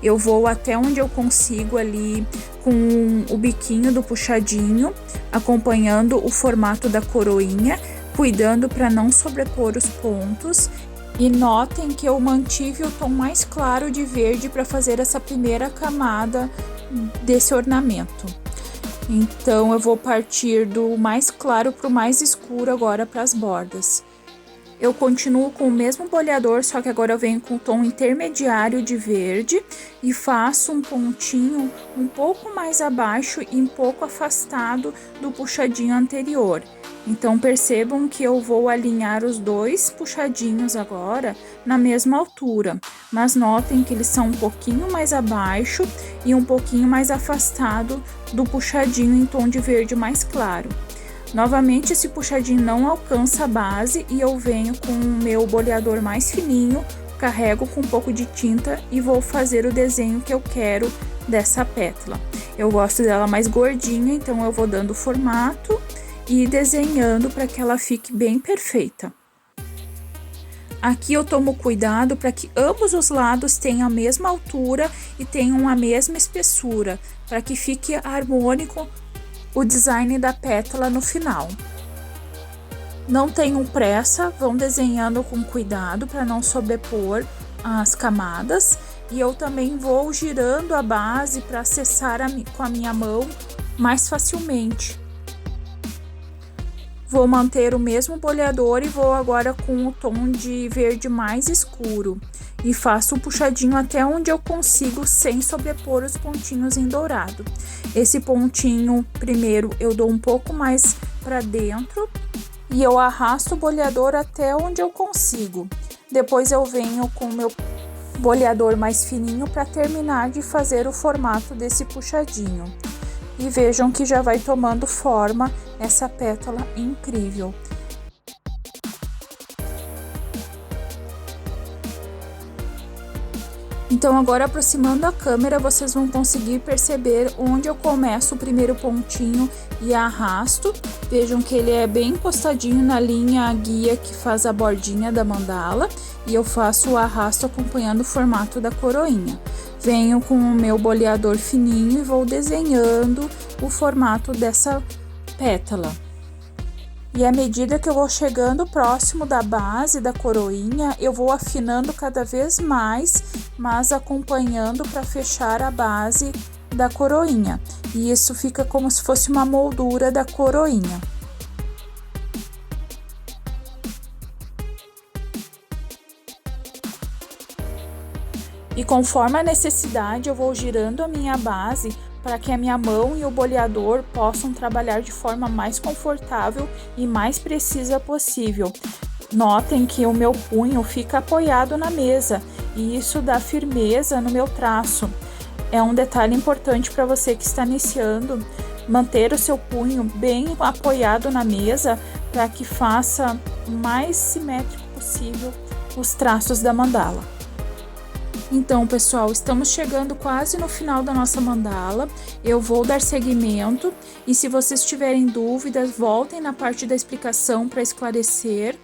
Eu vou até onde eu consigo ali com o biquinho do puxadinho, acompanhando o formato da coroinha, cuidando para não sobrepor os pontos. E notem que eu mantive o tom mais claro de verde para fazer essa primeira camada desse ornamento. Então eu vou partir do mais claro para o mais escuro agora para as bordas. Eu continuo com o mesmo boleador, só que agora eu venho com o tom intermediário de verde e faço um pontinho um pouco mais abaixo e um pouco afastado do puxadinho anterior. Então percebam que eu vou alinhar os dois puxadinhos agora na mesma altura, mas notem que eles são um pouquinho mais abaixo e um pouquinho mais afastado do puxadinho em tom de verde mais claro. Novamente, esse puxadinho não alcança a base e eu venho com o meu boleador mais fininho, carrego com um pouco de tinta e vou fazer o desenho que eu quero dessa pétala. Eu gosto dela mais gordinha, então eu vou dando formato e desenhando para que ela fique bem perfeita. Aqui eu tomo cuidado para que ambos os lados tenham a mesma altura e tenham a mesma espessura, para que fique harmônico o design da pétala no final. Não tenham pressa, vão desenhando com cuidado para não sobrepor as camadas. E eu também vou girando a base para acessar com a minha mão mais facilmente. Vou manter o mesmo boleador e vou agora com o tom de verde mais escuro. E faço um puxadinho até onde eu consigo sem sobrepor os pontinhos em dourado. Esse pontinho, primeiro, eu dou um pouco mais para dentro e eu arrasto o boleador até onde eu consigo. Depois eu venho com o meu boleador mais fininho para terminar de fazer o formato desse puxadinho. E vejam que já vai tomando forma essa pétala incrível. Então agora, aproximando a câmera, vocês vão conseguir perceber onde eu começo o primeiro pontinho e arrasto. Vejam que ele é bem encostadinho na linha guia que faz a bordinha da mandala. E eu faço o arrasto acompanhando o formato da coroinha. Venho com o meu boleador fininho e vou desenhando o formato dessa pétala. E à medida que eu vou chegando próximo da base da coroinha, eu vou afinando cada vez mais, mas acompanhando para fechar a base da coroinha. E isso fica como se fosse uma moldura da coroinha. E conforme a necessidade, eu vou girando a minha base para que a minha mão e o boleador possam trabalhar de forma mais confortável e mais precisa possível. Notem que o meu punho fica apoiado na mesa e isso dá firmeza no meu traço. É um detalhe importante para você que está iniciando, manter o seu punho bem apoiado na mesa para que faça o mais simétrico possível os traços da mandala. Então, pessoal, estamos chegando quase no final da nossa mandala. Eu vou dar seguimento e se vocês tiverem dúvidas, voltem na parte da explicação para esclarecer.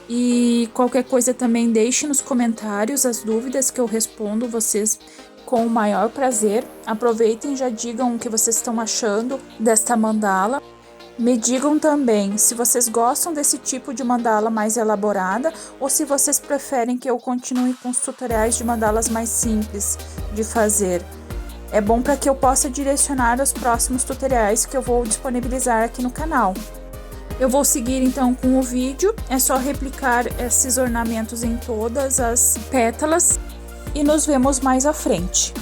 E qualquer coisa também deixe nos comentários as dúvidas que eu respondo vocês com o maior prazer. Aproveitem e já digam o que vocês estão achando desta mandala. Me digam também se vocês gostam desse tipo de mandala mais elaborada ou se vocês preferem que eu continue com os tutoriais de mandalas mais simples de fazer. É bom para que eu possa direcionar os próximos tutoriais que eu vou disponibilizar aqui no canal. Eu vou seguir então com o vídeo, é só replicar esses ornamentos em todas as pétalas e nos vemos mais à frente.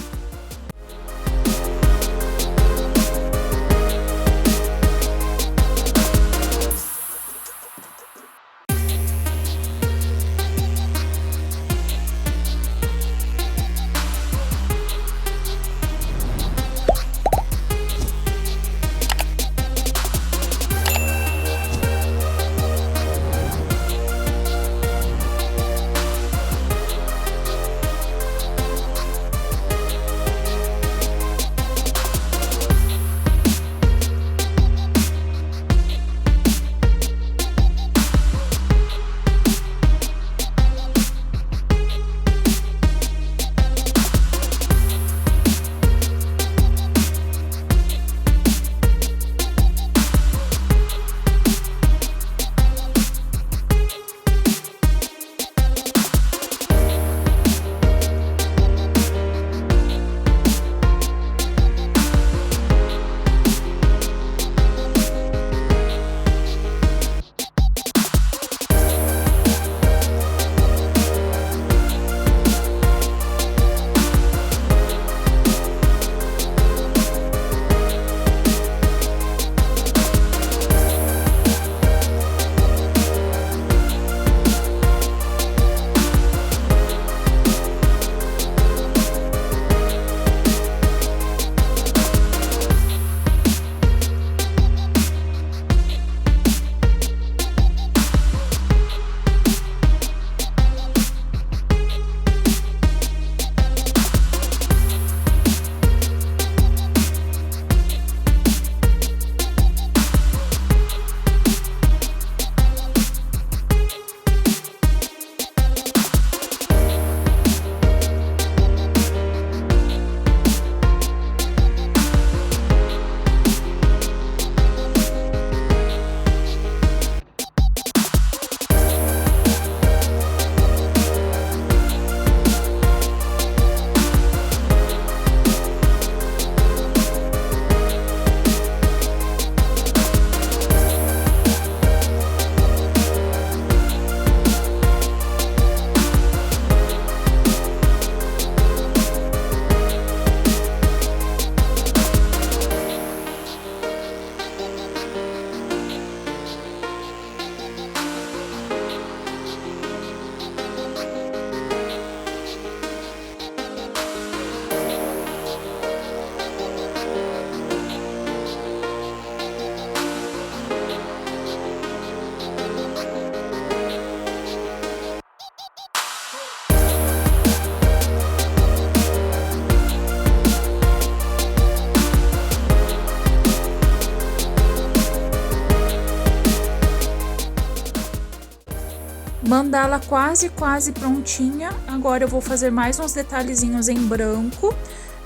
mandala quase prontinha. Agora eu vou fazer mais uns detalhezinhos em branco.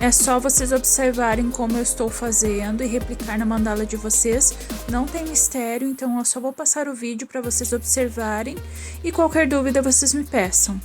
É só vocês observarem como eu estou fazendo e replicar na mandala de vocês. Não tem mistério, então eu só vou passar o vídeo para vocês observarem e qualquer dúvida vocês me peçam.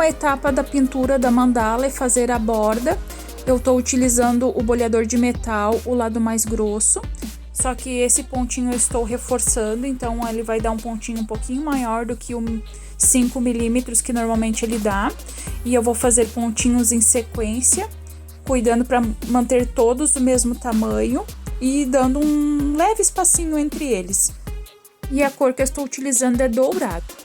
Última etapa da pintura da mandala é fazer a borda. Eu tô utilizando o boleador de metal, o lado mais grosso, só que esse pontinho eu estou reforçando, então ele vai dar um pontinho um pouquinho maior do que o 5 milímetros que normalmente ele dá. E eu vou fazer pontinhos em sequência, cuidando para manter todos do mesmo tamanho e dando um leve espacinho entre eles. E a cor que eu estou utilizando é dourado.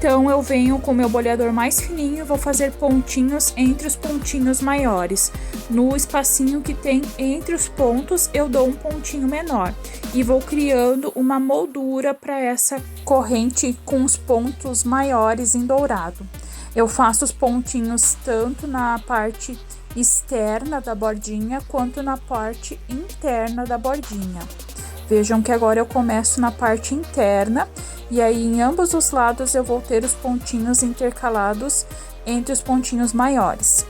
Então eu venho com o meu boleador mais fininho e vou fazer pontinhos entre os pontinhos maiores. No espacinho que tem entre os pontos eu dou um pontinho menor e vou criando uma moldura para essa corrente com os pontos maiores em dourado. Eu faço os pontinhos tanto na parte externa da bordinha quanto na parte interna da bordinha. Vejam que agora eu começo na parte interna e aí em ambos os lados eu vou ter os pontinhos intercalados entre os pontinhos maiores.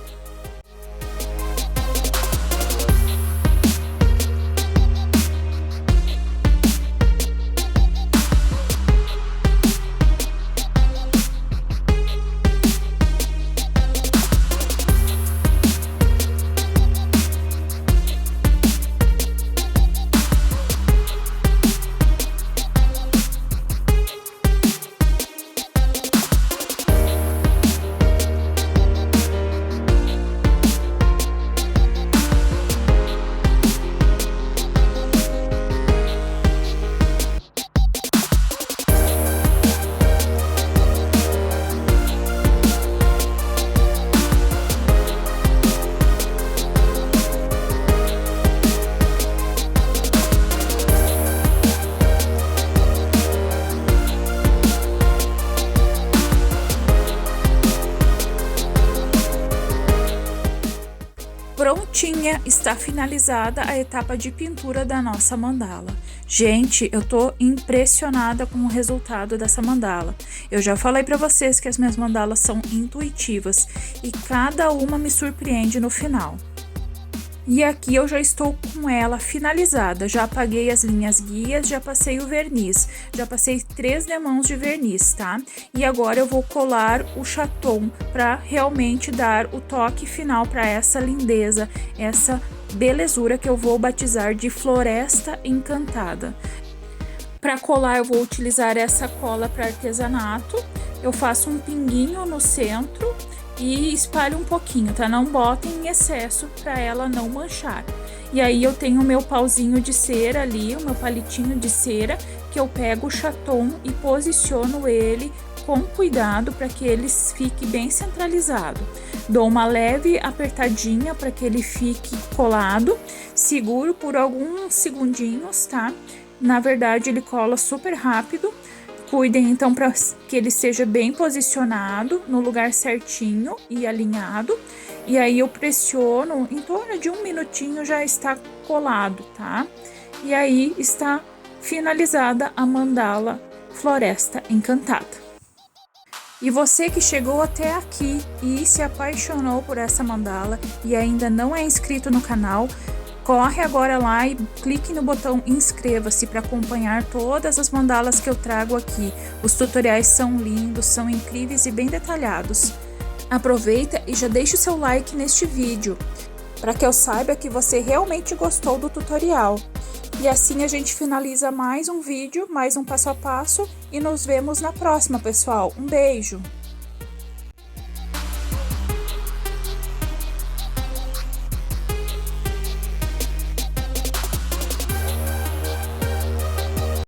Prontinha, está finalizada a etapa de pintura da nossa mandala. Gente, eu tô impressionada com o resultado dessa mandala. Eu já falei para vocês que as minhas mandalas são intuitivas e cada uma me surpreende no final. E aqui eu já estou com ela finalizada, já apaguei as linhas guias, já passei o verniz, já passei 3 demãos de verniz, tá? E agora eu vou colar o chaton para realmente dar o toque final para essa lindeza, essa belezura que eu vou batizar de Floresta Encantada. Para colar eu vou utilizar essa cola para artesanato, eu faço um pinguinho no centro e espalho um pouquinho, tá? Não botem em excesso para ela não manchar. E aí eu tenho o meu pauzinho de cera ali, o meu palitinho de cera, que eu pego o chaton e posiciono ele com cuidado para que ele fique bem centralizado. Dou uma leve apertadinha para que ele fique colado, seguro por alguns segundinhos, tá? Na verdade ele cola super rápido. Cuidem então para que ele esteja bem posicionado no lugar certinho e alinhado. E aí eu pressiono, em torno de 1 minutinho já está colado, tá? E aí está finalizada a mandala Floresta Encantada. E você que chegou até aqui e se apaixonou por essa mandala e ainda não é inscrito no canal, corre agora lá e clique no botão inscreva-se para acompanhar todas as mandalas que eu trago aqui. Os tutoriais são lindos, são incríveis e bem detalhados. Aproveita e já deixa o seu like neste vídeo, para que eu saiba que você realmente gostou do tutorial. E assim a gente finaliza mais um vídeo, mais um passo a passo e nos vemos na próxima, pessoal. Um beijo!